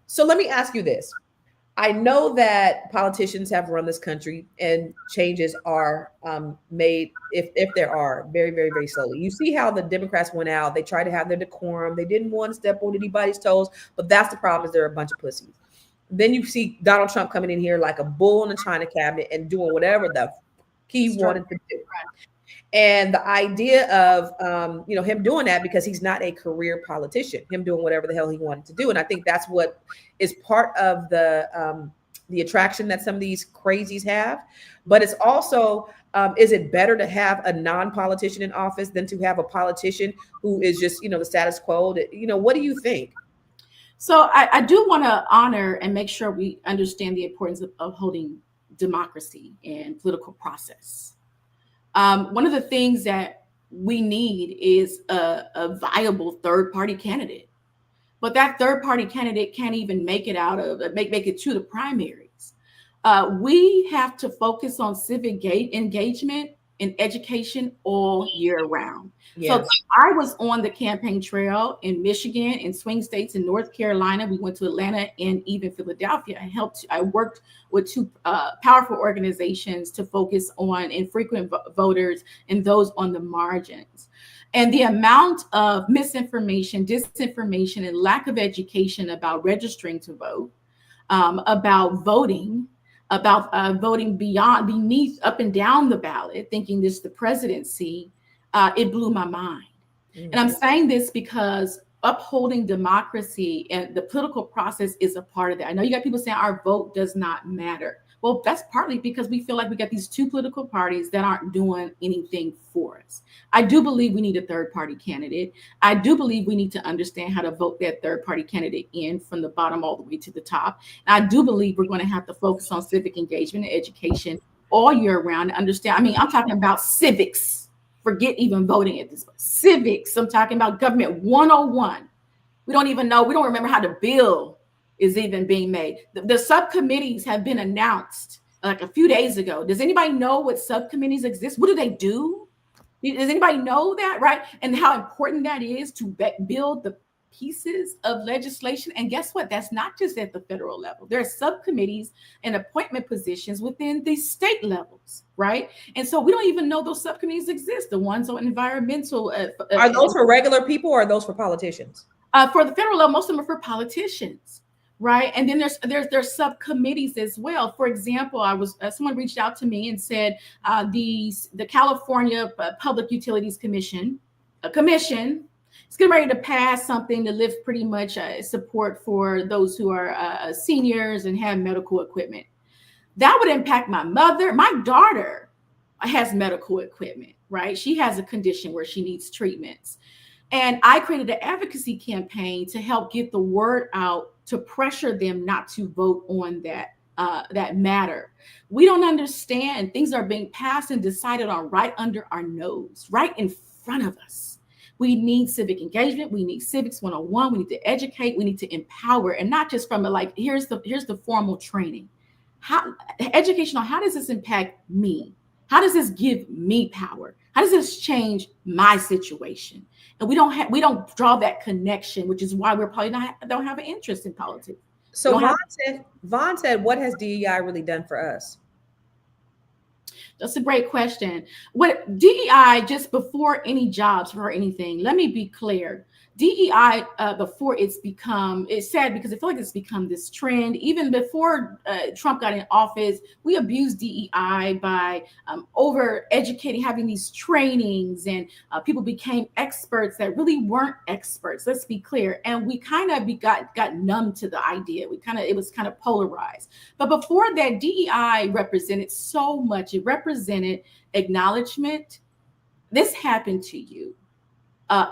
so let me ask you this. I know that politicians have run this country, and changes are made, if there are, very, very, very slowly. You see how the Democrats went out. They tried to have their decorum. They didn't want to step on anybody's toes. But that's the problem, is they're a bunch of pussies. Then you see Donald Trump coming in here like a bull in a china cabinet and doing whatever the he wanted to do. And the idea of him doing that, because he's not a career politician, him doing whatever the hell he wanted to do. And I think that's what is part of the attraction that some of these crazies have. But it's also, is it better to have a non-politician in office than to have a politician who is just, the status quo? What do you think? So I do want to honor and make sure we understand the importance of holding democracy and political process. One of the things that we need is a viable third-party candidate. But that third-party candidate can't even make it out of make it to the primaries. We have to focus on civic engagement and education all year round. Yes. So I was on the campaign trail in Michigan, in swing states in North Carolina. We went to Atlanta and even Philadelphia. I worked with two powerful organizations to focus on infrequent voters and those on the margins. And the amount of misinformation, disinformation, and lack of education about registering to vote, about voting, about voting beneath, up and down the ballot, thinking this is the presidency, it blew my mind. Mm-hmm. And I'm saying this because upholding democracy and the political process is a part of that. I know you got people saying our vote does not matter. Well, that's partly because we feel like we got these two political parties that aren't doing anything for us. I do believe we need a third-party candidate. I do believe we need to understand how to vote that third-party candidate in from the bottom all the way to the top. And I do believe we're going to have to focus on civic engagement and education all year round to understand. I mean, I'm talking about civics. Forget even voting at this point. Civics. I'm talking about government 101. We don't even know. We don't remember how the bill is even being made. The subcommittees have been announced like a few days ago. Does anybody know what subcommittees exist? What do they do? Does anybody know that, right? And how important that is to build the pieces of legislation. And guess what? That's not just at the federal level. There are subcommittees and appointment positions within the state levels, right? And so we don't even know those subcommittees exist. The ones on environmental. Are those for regular people or are those for politicians? For the federal level, most of them are for politicians. Right. And then there's subcommittees as well. For example, someone reached out to me and said the California Public Utilities Commission, is getting ready to pass something to lift pretty much support for those who are seniors and have medical equipment. That would impact my mother. My daughter has medical equipment, right? She has a condition where she needs treatments. And I created an advocacy campaign to help get the word out to pressure them not to vote on that matter. We don't understand. Things are being passed and decided on right under our nose, right in front of us. We need civic engagement. We need civics 101. We need to educate. We need to empower, and not just from here's the formal training. Educational. How does this impact me? How does this give me power? How does this change my situation? And we don't draw that connection, which is why we're probably don't have an interest in politics. So Vaughn said, what has DEI really done for us? That's a great question. What DEI, just before any jobs or anything, let me be clear. DEI, before it's sad because I feel like it's become this trend. Even before Trump got in office, we abused DEI by over-educating, having these trainings, and people became experts that really weren't experts. Let's be clear. And we kind of got numb to the idea. It was kind of polarized. But before that, DEI represented so much. It represented acknowledgement. This happened to you.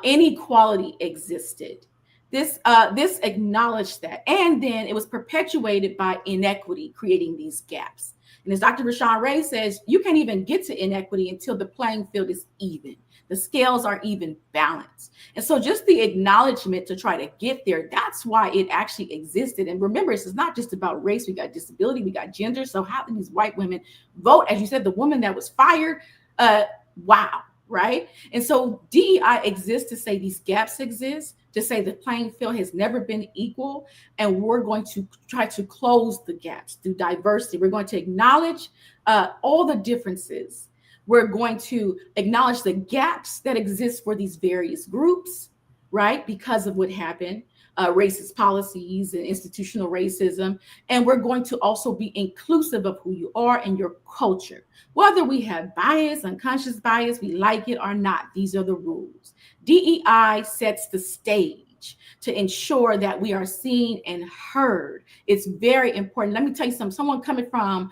Inequality existed. This acknowledged that. And then it was perpetuated by inequity, creating these gaps. And as Dr. Rashawn Ray says, you can't even get to inequity until the playing field is even. The scales are even balanced. And so just the acknowledgement to try to get there, that's why it actually existed. And remember, this is not just about race. We got disability, we got gender. So how can these white women vote? As you said, the woman that was fired, wow. Right. And so DEI exists to say these gaps exist, to say the playing field has never been equal. And we're going to try to close the gaps through diversity. We're going to acknowledge all the differences. We're going to acknowledge the gaps that exist for these various groups, right, because of what happened. Racist policies and institutional racism. And we're going to also be inclusive of who you are and your culture. Whether we have bias, unconscious bias, we like it or not, these are the rules. DEI sets the stage to ensure that we are seen and heard. It's very important. Let me tell you something. Someone coming from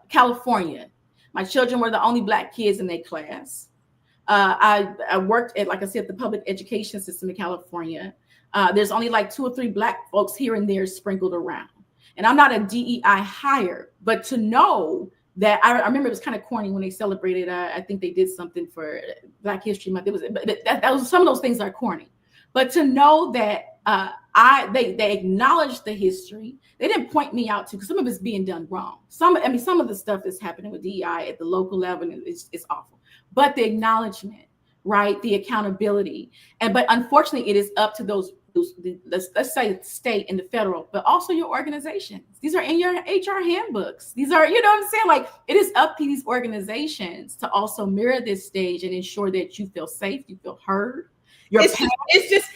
California, my children were the only Black kids in their class. I worked at, like I said, the public education system in California. There's only like 2 or 3 Black folks here and there sprinkled around. And I'm not a DEI hire, but to know that I remember it was kind of corny when they celebrated. I think they did something for Black History Month. It was that was some of those things are corny, but to know that they acknowledged the history. They didn't point me out to, because some of it's being done wrong. Some of the stuff that's happening with DEI at the local level is awful. But the acknowledgement, right? The accountability, but unfortunately, it is up to those let's say state and the federal, but also your organizations. These are in your HR handbooks. These are, you know what I'm saying? Like, it is up to these organizations to also mirror this stage and ensure that you feel safe, you feel heard. It's just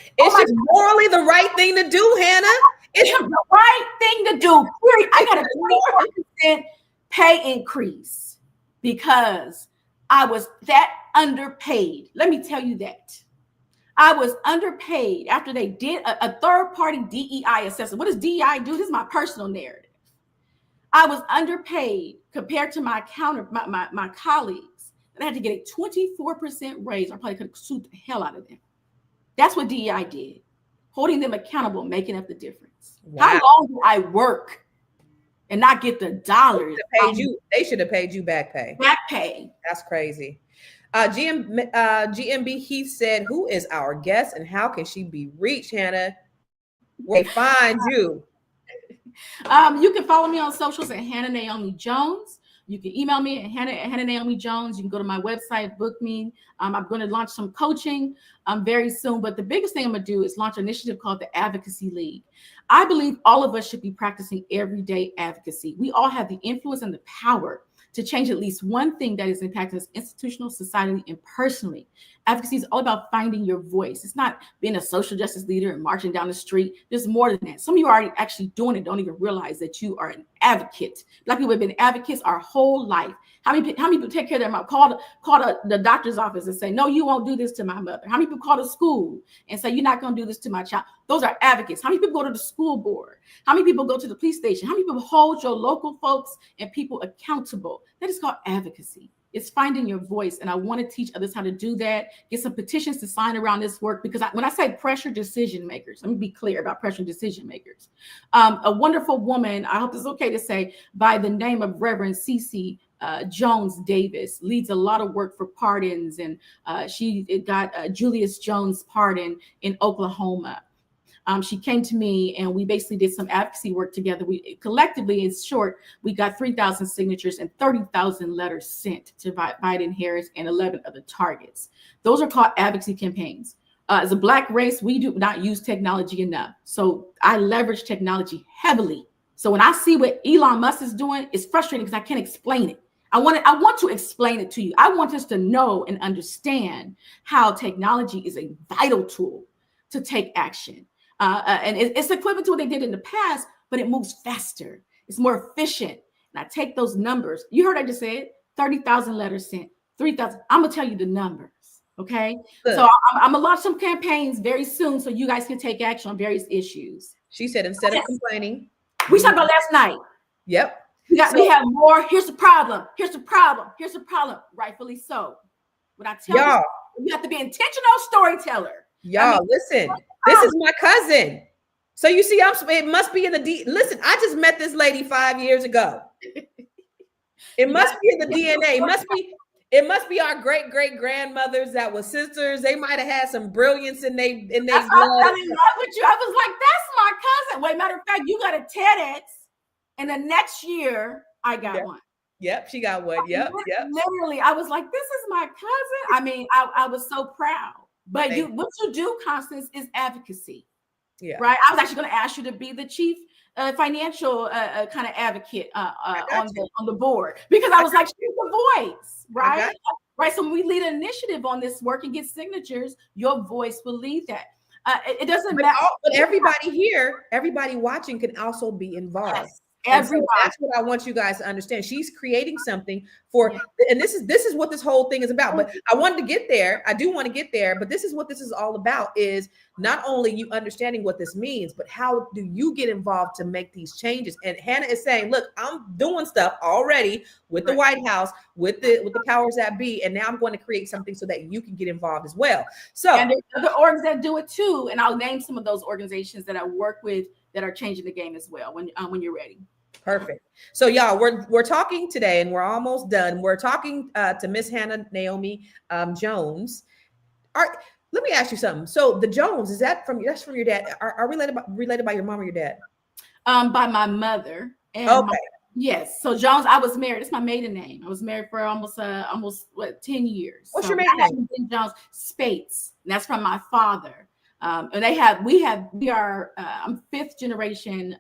morally the right thing to do, Hannah. It's the right thing to do. Period. I got a 24% pay increase because I was that underpaid. Let me tell you that. I was underpaid after they did a third-party DEI assessment. What does DEI do? This is my personal narrative. I was underpaid compared to my colleagues. And I had to get a 24% raise. I probably could have sued the hell out of them. That's what DEI did. Holding them accountable, making up the difference. Wow. How long did I work and not get the dollars? They should have paid you back pay. Back pay. That's crazy. GMB Heath said, "Who is our guest and how can she be reached, Hannah? Where they find you?" You can follow me on socials at Hannah Naomi Jones. You can email me at Hannah Naomi Jones. You can go to my website, book me. I'm going to launch some coaching very soon. But the biggest thing I'm going to do is launch an initiative called the Advocacy League. I believe all of us should be practicing everyday advocacy. We all have the influence and the power to change at least one thing that is impacting us institutional, societally, and personally. Advocacy is all about finding your voice. It's not being a social justice leader and marching down the street. There's more than that. Some of you are already actually doing it, don't even realize that you are an advocate. Black people have been advocates our whole life. How many people take care of their mom? Call the doctor's office and say, no, you won't do this to my mother. How many people call the school and say, you're not going to do this to my child? Those are advocates. How many people go to the school board? How many people go to the police station? How many people hold your local folks and people accountable? That is called advocacy. It's finding your voice. And I want to teach others how to do that. Get some petitions to sign around this work. Because when I say pressure decision makers, let me be clear about pressure decision makers. A wonderful woman, I hope it's okay to say, by the name of Reverend Cece Jones Davis, leads a lot of work for pardons. And she got Julius Jones' pardon in Oklahoma. She came to me and we basically did some advocacy work together. We collectively, in short, we got 3,000 signatures and 30,000 letters sent to Biden, Harris, and 11 other targets. Those are called advocacy campaigns. As a Black race, we do not use technology enough. So I leverage technology heavily. So when I see what Elon Musk is doing, it's frustrating because I can't explain it. I want to explain it to you. I want us to know and understand how technology is a vital tool to take action. And it's equivalent to what they did in the past, but it moves faster. It's more efficient. And I take those numbers. You heard I just said 30,000 letters sent, 3,000. I'm going to tell you the numbers. Okay. Good. So I'm going to launch some campaigns very soon so you guys can take action on various issues. She said, instead of complaining. We talked about last night. Yep. We have more. Here's the problem. Here's the problem. Here's the problem. Rightfully so. When I tell y'all, you have to be intentional storyteller. Y'all, listen. This is my cousin. So you see, it must be in the listen, I just met this lady 5 years ago. It must be in the DNA. It must be our great grandmothers that were sisters. They might have had some brilliance in their blood. I'm in love with you. I was like, that's my cousin. Wait, matter of fact, you got a TEDx, and the next year I got one. Yep, she got one. Yep. Literally, I was like, this is my cousin. I mean, I was so proud. But what you do, Constance, is advocacy. Yeah. Right. I was actually going to ask you to be the chief financial kind of advocate on the board, because I was like, she's the voice, right? Right. So when we lead an initiative on this work and get signatures, your voice will lead that. It doesn't matter. But everybody here, everybody watching can also be involved. Yes. Everybody. So that's what I want you guys to understand. She's creating something and this is what this whole thing is about. But I wanted to get there. I do want to get there, but this is what this is all about, is not only you understanding what this means, but how do you get involved to make these changes? And Hannah is saying, look, I'm doing stuff already with the White House, with the powers that be, and now I'm going to create something so that you can get involved as well. So, and there's other orgs that do it too, and I'll name some of those organizations that I work with that are changing the game as well when you're ready. Perfect. So y'all, we're talking today, and we're almost done. We're talking to Miss Hannah Naomi Jones. Let me ask you something. So the Jones, is that from your dad? Are related by your mom or your dad? By my mother. And okay. Yes. So Jones, I was married. It's my maiden name. I was married for almost 10 years. What's your maiden name? Jones Spates. And that's from my father. And I'm fifth generation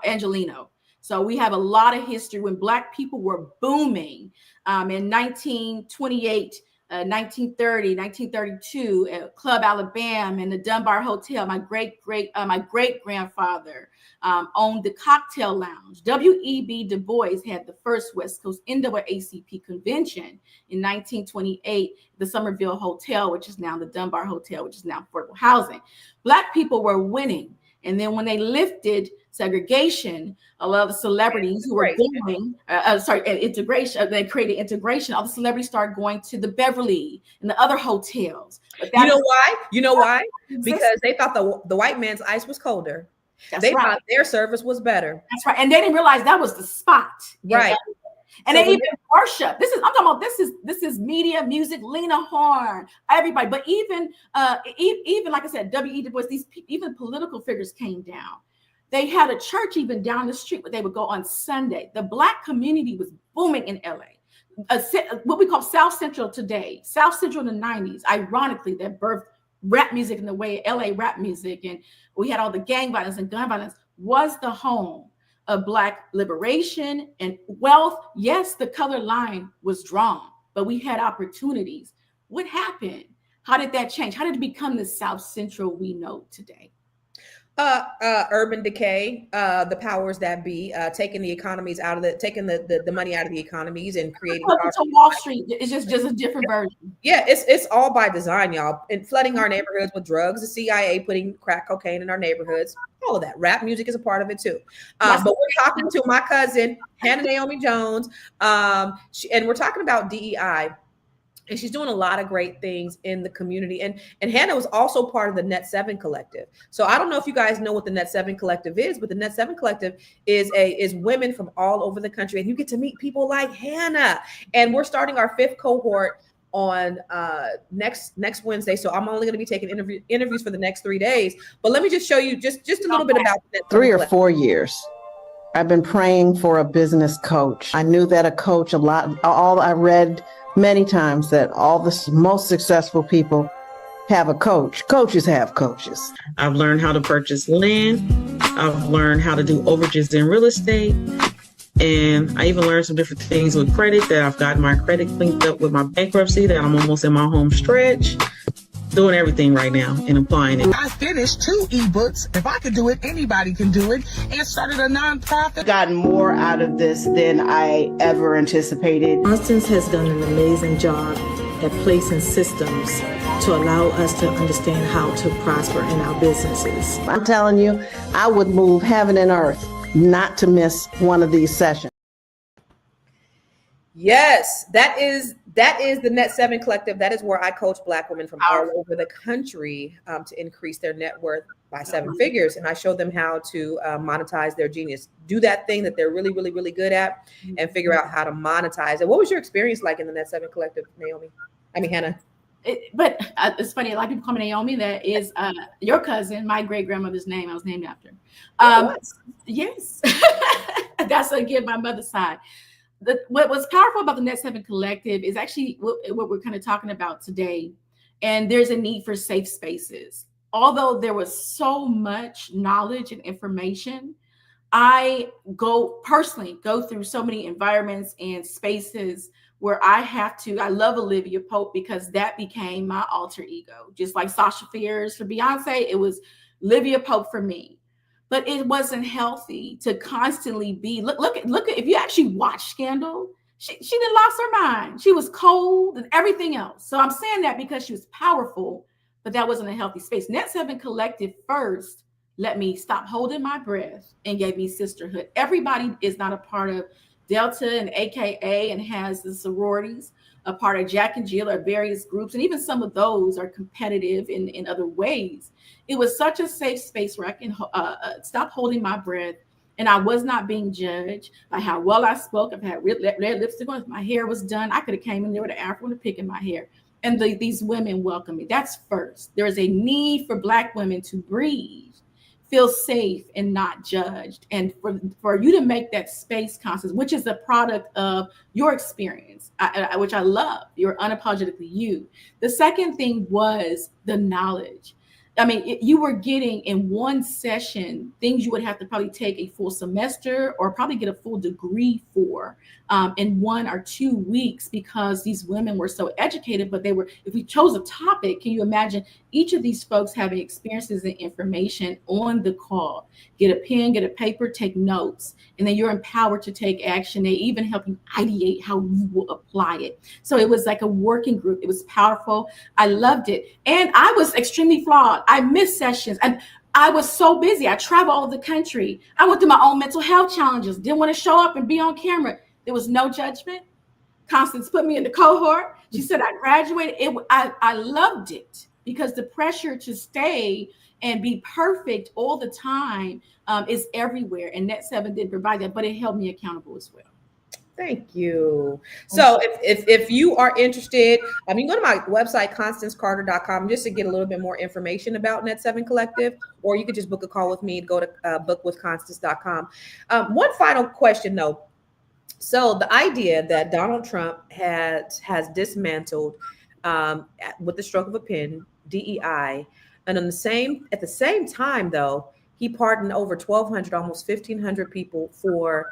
Angelino. So we have a lot of history when Black people were booming in 1928. 1930, 1932 at Club Alabama and the Dunbar Hotel. My great grandfather owned the cocktail lounge. W.E.B. Du Bois had the first West Coast NAACP convention in 1928, the Somerville Hotel, which is now the Dunbar Hotel, which is now affordable housing. Black people were winning. And then when they lifted segregation, a lot of the celebrities who were booming, integration, they created integration. All the celebrities started going to the Beverly and the other hotels. You know why? Because they thought the white man's ice was colder. They thought their service was better. That's right. And they didn't realize that was the spot. Right. And they even worship. I'm talking about this is media, music, Lena Horne, everybody. But even like I said, W.E. Du Bois, even political figures came down. They had a church even down the street where they would go on Sunday. The Black community was booming in LA. What we call South Central today, South Central in the 90s, ironically, that birthed rap music in the way LA rap music. And we had all the gang violence and gun violence, was the home of Black liberation and wealth. Yes, the color line was drawn, but we had opportunities. What happened? How did that change? How did it become the South Central we know today? Urban decay, the powers that be, taking the economies out of taking the money out of the economies and creating Wall Street. It's just a different version. Yeah, it's all by design, y'all. And flooding our neighborhoods with drugs, the CIA putting crack cocaine in our neighborhoods, all of that. Rap music is a part of it too. But we're talking to my cousin, Hannah Naomi Jones, and we're talking about DEI. And she's doing a lot of great things in the community. And Hannah was also part of the Net 7 Collective. So I don't know if you guys know what the Net 7 Collective is, but the Net 7 Collective is women from all over the country. And you get to meet people like Hannah. And we're starting our 5th cohort on next Wednesday. So I'm only going to be taking interviews for the next 3 days. But let me just show you just a little bit about the Net 7 3 or Collective. 4 years. I've been praying for a business coach. I knew that I read many times that all the most successful people have a coach. Coaches have coaches. I've learned how to purchase land. I've learned how to do overages in real estate. And I even learned some different things with credit, that I've gotten my credit cleaned up with my bankruptcy, that I'm almost in my home stretch. Doing everything right now and applying it. I finished 2 ebooks. If I could do it, anybody can do it. And started a nonprofit. Gotten more out of this than I ever anticipated. Constance has done an amazing job at placing systems to allow us to understand how to prosper in our businesses. I'm telling you, I would move heaven and earth not to miss one of these sessions. Yes, that is the Net 7 Collective. That is where I coach Black women from all over the country to increase their net worth by 7 figures. And I show them how to monetize their genius, do that thing that they're really, really, really good at, and figure out how to monetize it. What was your experience like in the Net 7 Collective, Hannah? It's funny. A lot of people call me Naomi. That is your cousin, my great grandmother's name. I was named after. Yes, that's again my mother's side. What was powerful about the Net 7 Collective is actually what we're kind of talking about today. And there's a need for safe spaces. Although there was so much knowledge and information, I personally go through so many environments and spaces where I love Olivia Pope because that became my alter ego. Just like Sasha Fierce for Beyonce, it was Olivia Pope for me. But it wasn't healthy to constantly be, look at, if you actually watch Scandal, she didn't lost her mind. She was cold and everything else. So I'm saying that because she was powerful, but that wasn't a healthy space. Net 7 Collective first let me stop holding my breath and gave me sisterhood. Everybody is not a part of Delta and AKA and has the sororities, a part of Jack and Jill or various groups. And even some of those are competitive in other ways. It was such a safe space where I can stop holding my breath And I was not being judged by how well I spoke. I've had red lipstick on. If my hair was done, I could have came in there with an afro and a pick in my hair. And these women welcome me. That's first. There is a need for Black women to breathe, feel safe and not judged. And for you to make that space, Constance, which is a product of your experience, which I love, you're unapologetically you. The second thing was the knowledge. I mean, you were getting in one session things you would have to probably take a full semester or probably get a full degree for in 1 or 2 weeks, because these women were so educated. But they were, if we chose a topic, can you imagine each of these folks having experiences and information on the call? Get a pen, get a paper, take notes, and then you're empowered to take action. They even help you ideate how you will apply it. So it was like a working group. It was powerful. I loved it. And I was extremely flawed. I missed sessions and I was so busy. I traveled all over the country. I went through my own mental health challenges, didn't want to show up and be on camera. There was no judgment. Constance put me in the cohort. She said I graduated. I loved it, because the pressure to stay and be perfect all the time is everywhere. And Net 7 didn't provide that, but it held me accountable as well. Thank you. So if you are interested, I mean, go to my website, constancecarter.com, just to get a little bit more information about Net 7 Collective, or you could just book a call with me. Go to bookwithconstance.com. One final question, though. So the idea that Donald Trump has dismantled, with the stroke of a pen, DEI, and at the same time, though, he pardoned over 1,200, almost 1,500 people for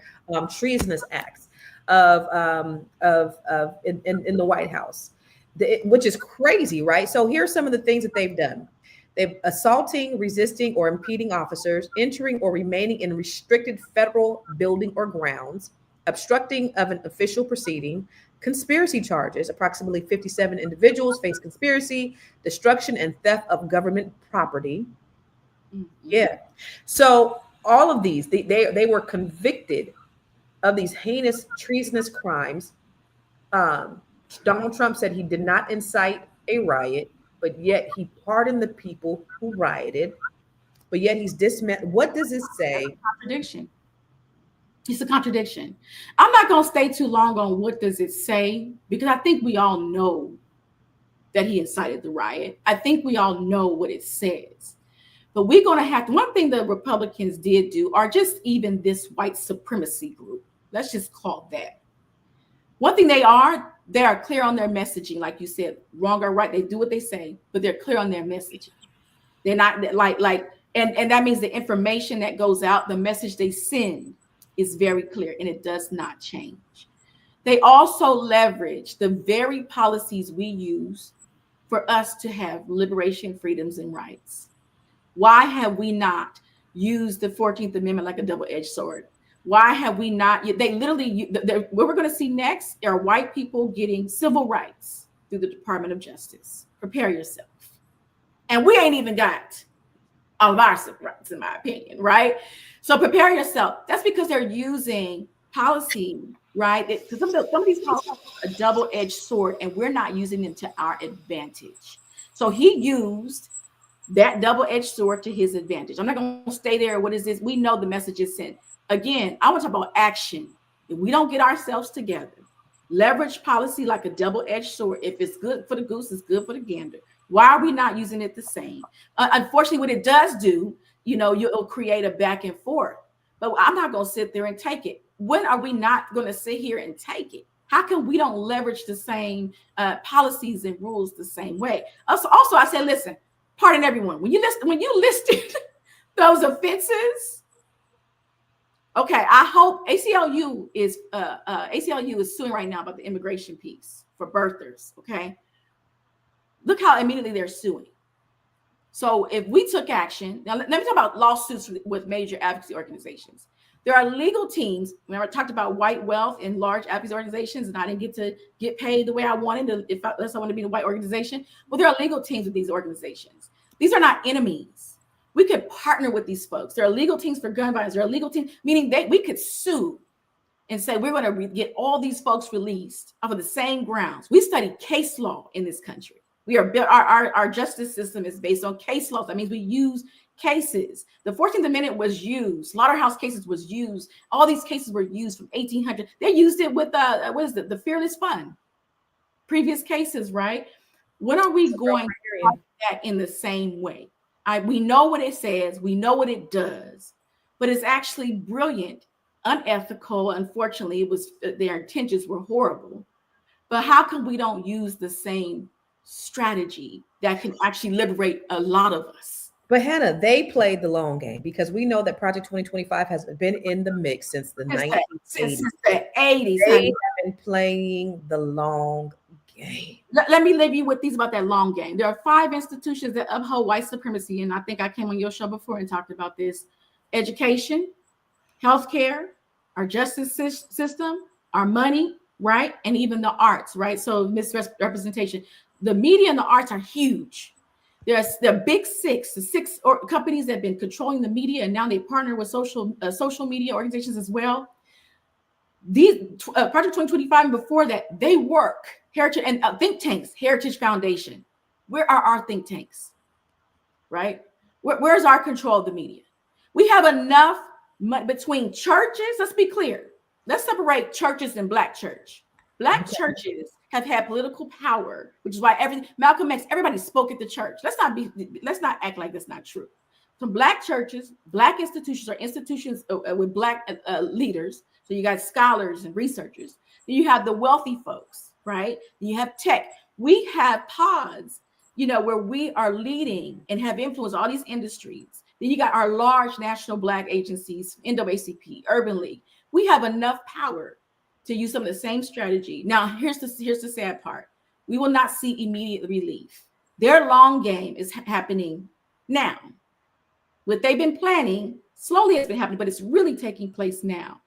treasonous acts in the White House, which is crazy, right? So here's some of the things that they've done. They've assaulting, resisting, or impeding officers, entering or remaining in restricted federal building or grounds, obstructing of an official proceeding, conspiracy charges. Approximately 57 individuals face conspiracy, destruction, and theft of government property. Yeah. So all of these, they were convicted of these heinous, treasonous crimes. Donald Trump said he did not incite a riot, but yet he pardoned the people who rioted. But yet he's dismantled. What does it say? Contradiction. It's a contradiction. I'm not going to stay too long on what does it say, because I think we all know that he incited the riot. I think we all know what it says. But we're going to have to, one thing the Republicans did do, or just even this white supremacy group, let's just call that. One thing they are clear on their messaging. Like you said, wrong or right, they do what they say, but they're clear on their messaging. They're not and that means the information that goes out, the message they send is very clear, and it does not change. They also leverage the very policies we use for us to have liberation, freedoms, and rights. Why have we not used the 14th Amendment like a double-edged sword? Why have we not? They literally, what we're going to see next are white people getting civil rights through the Department of Justice. Prepare yourself. And we ain't even got all of our civil rights, in my opinion, right? So prepare yourself. That's because they're using policy, right? Because some of these policies are a double-edged sword, and we're not using them to our advantage. So he used that double-edged sword to his advantage. I'm not going to stay there. What is this? We know the message is sent. Again, I want to talk about action. If we don't get ourselves together, leverage policy like a double-edged sword. If it's good for the goose, it's good for the gander. Why are we not using it the same? Unfortunately, what it does do, you'll create a back and forth. But I'm not going to sit there and take it. When are we not going to sit here and take it? How come we don't leverage the same policies and rules the same way? Also, I said, listen, pardon everyone. When you listed those offenses, okay, I hope ACLU is suing right now about the immigration piece for birthers. Okay, look how immediately they're suing. So if we took action, now let me talk about lawsuits with major advocacy organizations. There are legal teams. Remember, I talked about white wealth in large advocacy organizations, and I didn't get paid the way I wanted unless I wanted to be in a white organization. Well, there are legal teams with these organizations. These are not enemies. We could partner with these folks. There are legal teams for gun violence. There are legal teams, meaning we could sue and say, we're going to get all these folks released off of the same grounds. We study case law in this country. We are built, our justice system is based on case laws. That means we use cases. The 14th Amendment was used. Slaughterhouse cases was used. All these cases were used from 1800. They used it with what is it? The Fearless Fund. Previous cases, right? When are we going to do that in the same way? We know what it says. We know what it does, but it's actually brilliant, unethical. Unfortunately, their intentions were horrible. But how come we don't use the same strategy that can actually liberate a lot of us? But Hannah, they played the long game, because we know that Project 2025 has been in the mix since the 1980s. Since the 80s. They have been playing the long game. Let me leave you with these about that long game. There are 5 institutions that uphold white supremacy, and I think I came on your show before and talked about this: education, healthcare, our justice system, our money, right? And even the arts, right? So misrepresentation. The media and the arts are huge. There's the big 6, the 6 companies that have been controlling the media, and now they partner with social media organizations as well. These Project 2025 and before that, they work. Heritage and think tanks, Heritage Foundation. Where are our think tanks? Right? Where's our control of the media? We have enough between churches. Let's be clear. Let's separate churches and Black church. Black churches have had political power, which is why Malcolm X, everybody spoke at the church. Let's not act like that's not true. Some Black churches, Black institutions, or institutions with Black leaders. So you got scholars and researchers. Then you have the wealthy folks, right? Then you have tech. We have pods, where we are leading and have influenced all these industries. Then you got our large national Black agencies, NAACP, Urban League. We have enough power to use some of the same strategy. Now, here's the sad part. We will not see immediate relief. Their long game is happening now. What they've been planning, slowly it's been happening, but it's really taking place now.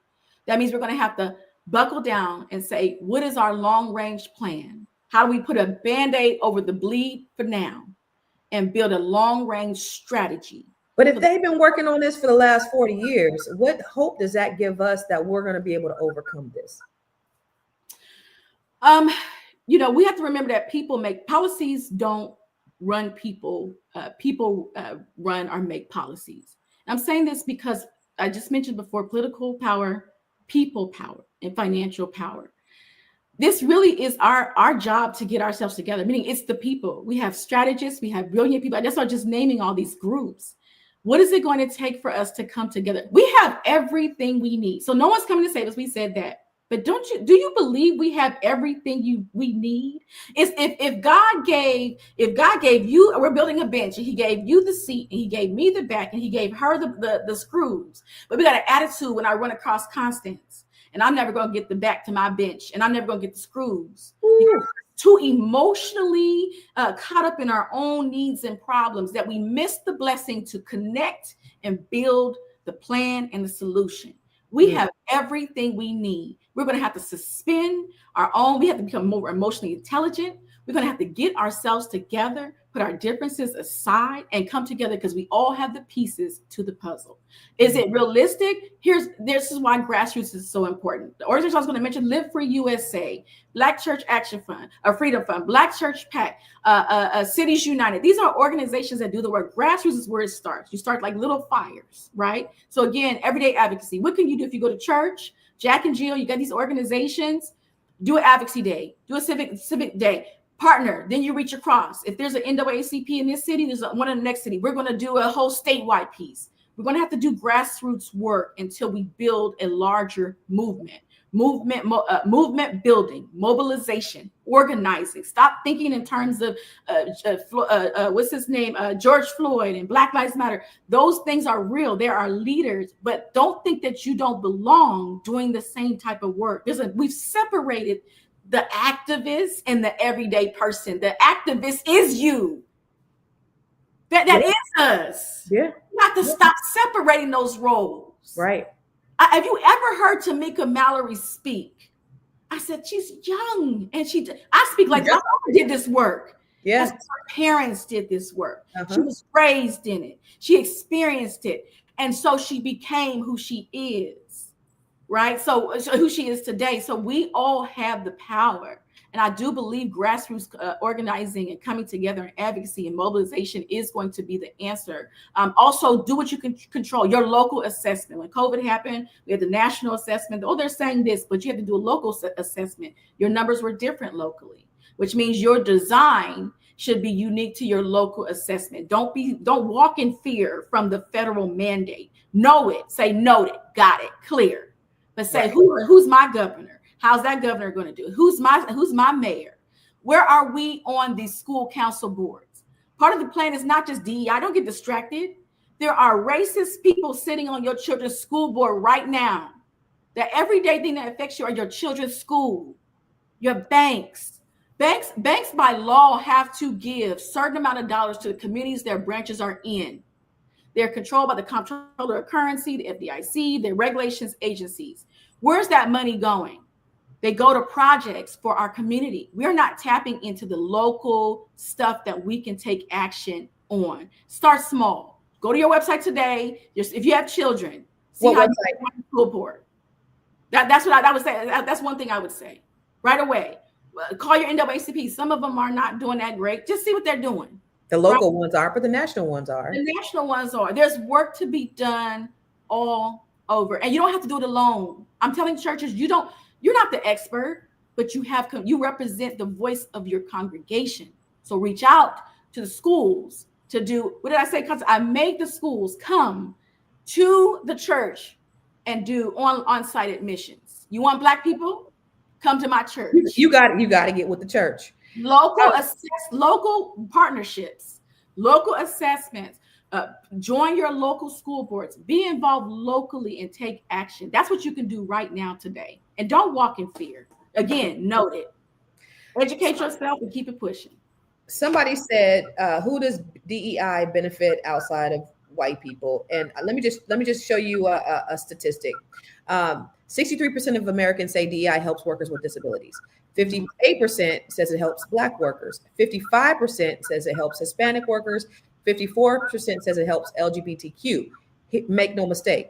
That means we're going to have to buckle down and say, what is our long-range plan? How do we put a Band-Aid over the bleed for now and build a long-range strategy? But if they've been working on this for the last 40 years, what hope does that give us that we're going to be able to overcome this? We have to remember that people make policies, don't run people. People run or make policies. I'm saying this because I just mentioned before, political power, people power, and financial power. This really is our job to get ourselves together, meaning it's the people. We have strategists, we have brilliant people. That's why I'm just naming all these groups. What is it going to take for us to come together? We have everything we need. So no one's coming to save us. We said that. But do you believe we have everything we need? If God gave you, we're building a bench, and he gave you the seat, and he gave me the back, and he gave her the screws. But we got an attitude when I run across Constance, and I'm never going to get the back to my bench, and I'm never going to get the screws. Too emotionally caught up in our own needs and problems that we miss the blessing to connect and build the plan and the solution. We have everything we need. We're going to have to suspend our own. We have to become more emotionally intelligent. We're going to have to get ourselves together, put our differences aside, and come together because we all have the pieces to the puzzle. Is it realistic? This is why Grassroots is so important. The organization I was going to mention, Live Free USA, Black Church Action Fund, a Freedom Fund, Black Church PAC, Cities United. These are organizations that do the work. Grassroots is where it starts. You start like little fires, right? So again, everyday advocacy. What can you do if you go to church? Jack and Jill, you got these organizations. Do an advocacy day. Do a civic day. Partner, then you reach across. If there's an NAACP in this city, there's one in the next city. We're going to do a whole statewide piece. We're going to have to do grassroots work until we build a larger movement building, mobilization, organizing. Stop thinking in terms of what's his name, George Floyd and Black Lives Matter. Those things are real. There are leaders, but don't think that you don't belong doing the same type of work. We've separated the activist and the everyday person. The activist is you. That is us. Yeah. You have to stop separating those roles. Right. Have you ever heard Tamika Mallory speak? I said, she's young. And I speak like my mom did this work. Yeah. Her parents did this work. She was raised in it. She experienced it. And so she became who she is. Right. So who she is today. So we all have the power. And I do believe grassroots organizing and coming together and advocacy and mobilization is going to be the answer. Also, do what you can control, your local assessment. When COVID happened, we had the national assessment. Oh, they're saying this, but you have to do a local assessment. Your numbers were different locally, which means your design should be unique to your local assessment. Don't walk in fear from the federal mandate. Know it, say noted, got it, clear. But say, who's my governor? How's that governor going to do it? Who's my mayor? Where are we on these school council boards? Part of the plan is not just DEI. Don't get distracted. There are racist people sitting on your children's school board right now. The everyday thing that affects you are your children's school, your banks. Banks by law have to give certain amount of dollars to the communities their branches are in. They're controlled by the Comptroller of Currency, the FDIC, the regulations agencies. Where's that money going? They go to projects for our community. We're not tapping into the local stuff that we can take action on. Start small. Go to your website today. If you have children, see how you can the school board. That's what I would say. That's one thing I would say right away. Call your NAACP. Some of them are not doing that great. Just see what they're doing. The local ones are, but the national ones are. The national ones are. There's work to be done all over, and you don't have to do it alone. I'm telling churches, you're not the expert, but you represent the voice of your congregation. So reach out to the schools to do, what did I say? I made the schools come to the church and do on-site admissions. You want Black people? Come to my church. You got to get with the church. Local partnerships, local assessments. Join your local school boards. Be involved locally and take action. That's what you can do right now today. And don't walk in fear. Again, note it. Educate yourself and keep it pushing. Somebody said, "Who does DEI benefit outside of white people?" And let me just show you a statistic. 63% of Americans say DEI helps workers with disabilities. 58% says it helps Black workers. 55% says it helps Hispanic workers. 54% says it helps LGBTQ. Make no mistake,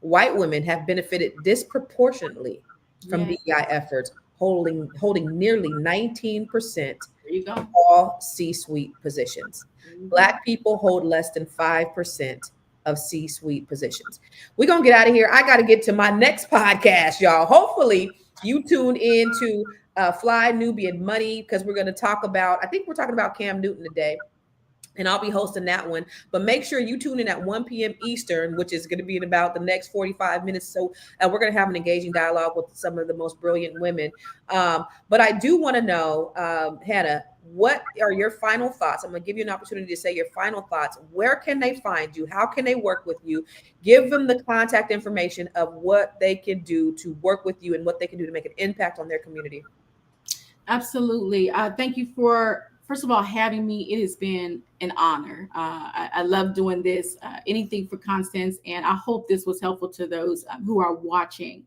white women have benefited disproportionately from DEI efforts, holding nearly 19% of all C-suite positions. Black people hold less than 5% of C-suite positions. We're going to get out of here. I got to get to my next podcast, y'all. Hopefully you tune in to Fly Nubian Money, because we're going to talk about, I think we're talking about Cam Newton today, and I'll be hosting that one. But make sure you tune in at 1 p.m. Eastern, which is going to be in about the next 45 minutes. So we're going to have an engaging dialogue with some of the most brilliant women. But I do want to know, Hannah, what are your final thoughts? I'm going to give you an opportunity to say your final thoughts. Where can they find you? How can they work with you? Give them the contact information of what they can do to work with you and what they can do to make an impact on their community. Absolutely. Thank you for, first of all, having me. It has been an honor. I love doing this, anything for Constance, and I hope this was helpful to those who are watching.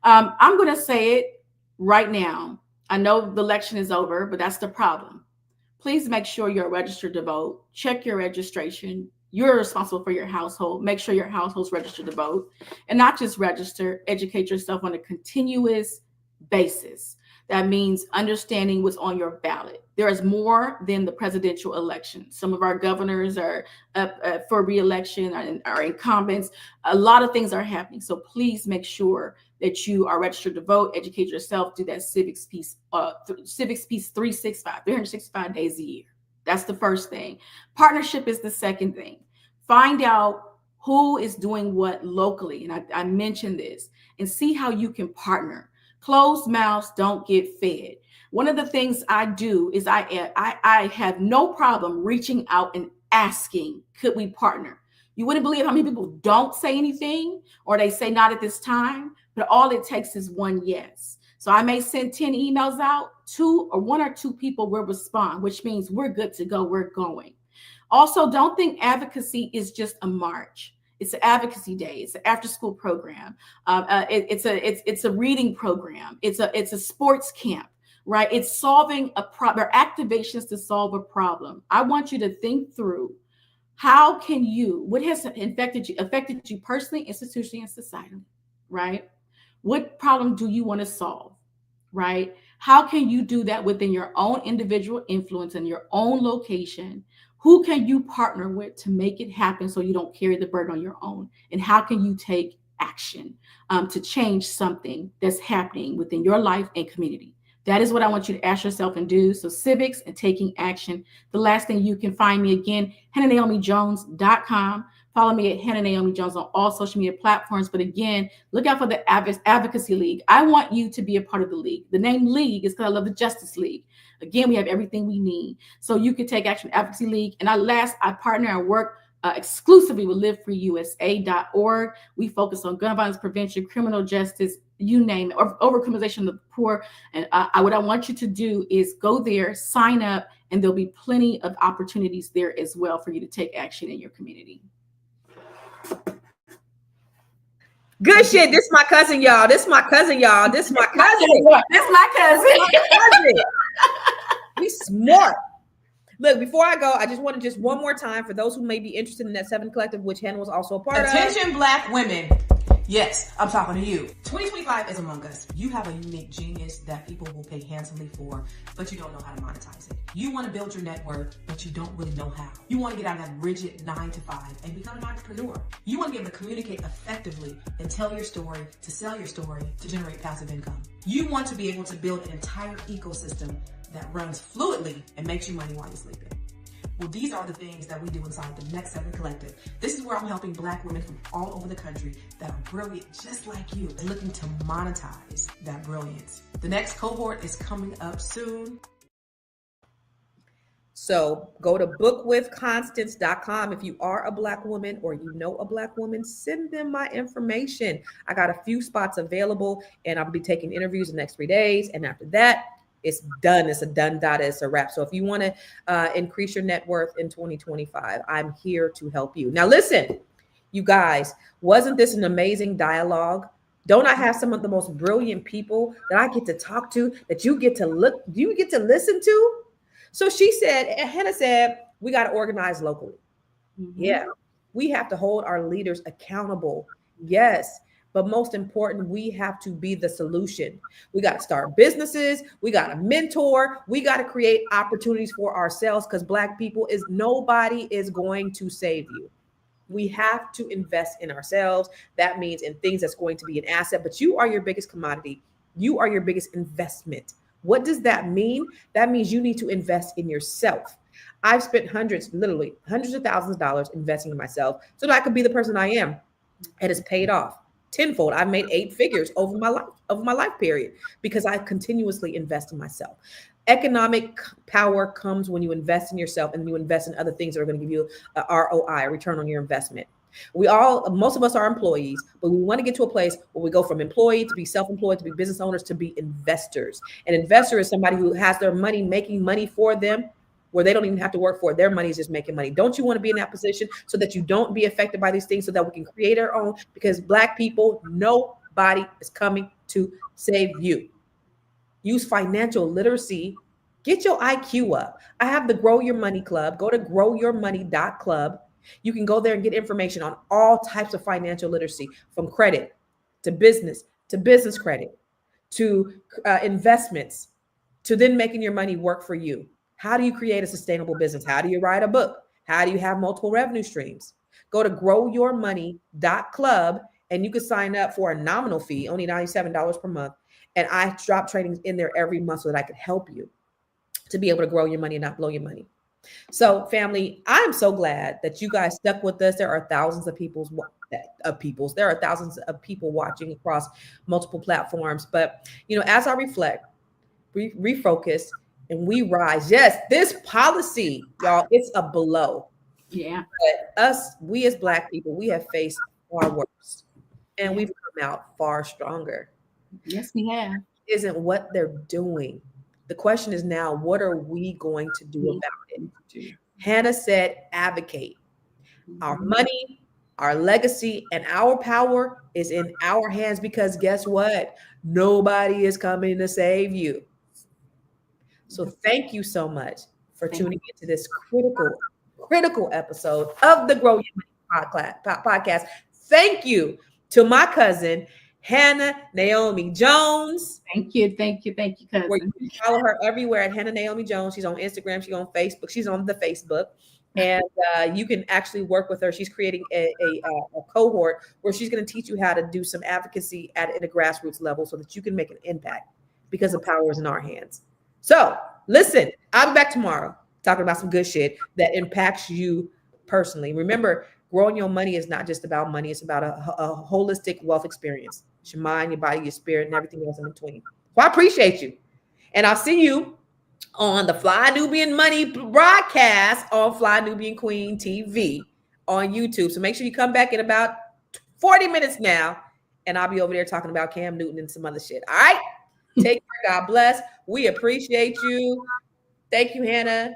I'm going to say it right now. I know the election is over, but that's the problem. Please make sure you're registered to vote. Check your registration. You're responsible for your household. Make sure your household's registered to vote, and not just register, educate yourself on a continuous basis. That means understanding what's on your ballot. There is more than the presidential election. Some of our governors are up for re-election, are incumbents. A lot of things are happening. So please make sure that you are registered to vote, educate yourself, do that civics piece 365 days a year. That's the first thing. Partnership is the second thing. Find out who is doing what locally. And I mentioned this, and see how you can partner. Closed mouths don't get fed. One of the things I do is I have no problem reaching out and asking, could we partner? You wouldn't believe how many people don't say anything, or they say not at this time, but all it takes is one yes. So I may send 10 emails out, one or two people will respond, which means we're good to go, we're going. Also, don't think advocacy is just a march. It's an advocacy day. It's an after-school program. It's a reading program. It's a sports camp, right? It's solving a problem, or activations to solve a problem. I want you to think through, how can what has affected you personally, institutionally, and societally, right? What problem do you want to solve, right? How can you do that within your own individual influence and your own location? Who can you partner with to make it happen so you don't carry the burden on your own? And how can you take action to change something that's happening within your life and community? That is what I want you to ask yourself and do. So civics and taking action. The last thing, you can find me again, HannahNaomiJones.com. Follow me at Hannah Naomi Jones on all social media platforms. But again, look out for the Advocacy League. I want you to be a part of the league. The name League is because I love the Justice League. Again, we have everything we need. So you can take action, Advocacy League. And I partner and work exclusively with livefreeusa.org. We focus on gun violence prevention, criminal justice, you name it, or overcriminalization of the poor. And what I want you to do is go there, sign up, and there'll be plenty of opportunities there as well for you to take action in your community. Good shit. This is my cousin, y'all. This is my cousin, y'all. This is my cousin. This is my cousin. We smart. Look, before I go, I just want to one more time for those who may be interested in that 7 Collective, which Hannah was also a part of. Attention, Black women. Yes, I'm talking to you. 2025 is among us. You have a unique genius that people will pay handsomely for, but you don't know how to monetize it. You want to build your net worth, but you don't really know how. You want to get out of that rigid 9 to 5 and become an entrepreneur. You want to be able to communicate effectively and tell your story, to sell your story, to generate passive income. You want to be able to build an entire ecosystem that runs fluidly and makes you money while you're sleeping. Well, these are the things that we do inside the Next 7 Collective. This is where I'm helping Black women from all over the country that are brilliant, just like you, and looking to monetize that brilliance. The next cohort is coming up soon. So go to bookwithconstance.com. If you are a Black woman or you know a Black woman, send them my information. I got a few spots available, and I'll be taking interviews the next 3 days. And after that, it's done. It's a done data. It's a wrap. So if you want to increase your net worth in 2025, I'm here to help you. Now, listen, you guys, wasn't this an amazing dialogue? Don't I have some of the most brilliant people that I get to talk to, that you get to listen to? So Hannah said, we got to organize locally. Mm-hmm. Yeah, we have to hold our leaders accountable. Yes. But most important, we have to be the solution. We got to start businesses. We got to mentor. We got to create opportunities for ourselves, because Black people, nobody is going to save you. We have to invest in ourselves. That means in things that's going to be an asset, but you are your biggest commodity. You are your biggest investment. What does that mean? That means you need to invest in yourself. I've spent literally hundreds of thousands of dollars investing in myself so that I could be the person I am. It has paid off tenfold. I've made 8 figures over my life period, because I continuously invest in myself. Economic power comes when you invest in yourself and you invest in other things that are going to give you a ROI, a return on your investment. Most of us are employees, but we want to get to a place where we go from employee to be self-employed, to be business owners, to be investors. An investor is somebody who has their money making money for them, where they don't even have to work for it. Their money is just making money. Don't you want to be in that position so that you don't be affected by these things, so that we can create our own? Because Black people, nobody is coming to save you. Use financial literacy. Get your IQ up. I have the Grow Your Money Club. Go to growyourmoney.club. You can go there and get information on all types of financial literacy, from credit to business credit, to investments, to then making your money work for you. How do you create a sustainable business? How do you write a book? How do you have multiple revenue streams? Go to growyourmoney.club and you can sign up for a nominal fee, only $97 per month. And I drop trainings in there every month so that I can help you to be able to grow your money and not blow your money. So family, I'm so glad that you guys stuck with us. There are thousands of people watching across multiple platforms. But, as I reflect, refocus, and we rise. Yes, this policy, y'all, it's a blow. Yeah. But we as Black people, we have faced far worse, and we've come out far stronger. Yes, we have. Isn't what they're doing. The question is now, what are we going to do about it? Hannah said, advocate. Our money, our legacy, and our power is in our hands, because guess what? Nobody is coming to save you. So thank you so much for tuning into this critical episode of the Grow Your Money podcast. Thank you to my cousin, Hannah Naomi Jones. Thank you, cousin. Where you can follow her everywhere at Hannah Naomi Jones. She's on Instagram. She's on Facebook. She's on the Facebook. And you can actually work with her. She's creating a cohort where she's going to teach you how to do some advocacy at a grassroots level so that you can make an impact, because the power is in our hands. So listen, I'll be back tomorrow talking about some good shit that impacts you personally. Remember, growing your money is not just about money. It's about a holistic wealth experience. It's your mind, your body, your spirit, and everything else in between. So I appreciate you. And I'll see you on the Fly Nubian Money broadcast on Fly Nubian Queen TV on YouTube. So make sure you come back in about 40 minutes now, and I'll be over there talking about Cam Newton and some other shit. All right? Take care. God bless. We appreciate you. Thank you, Hannah.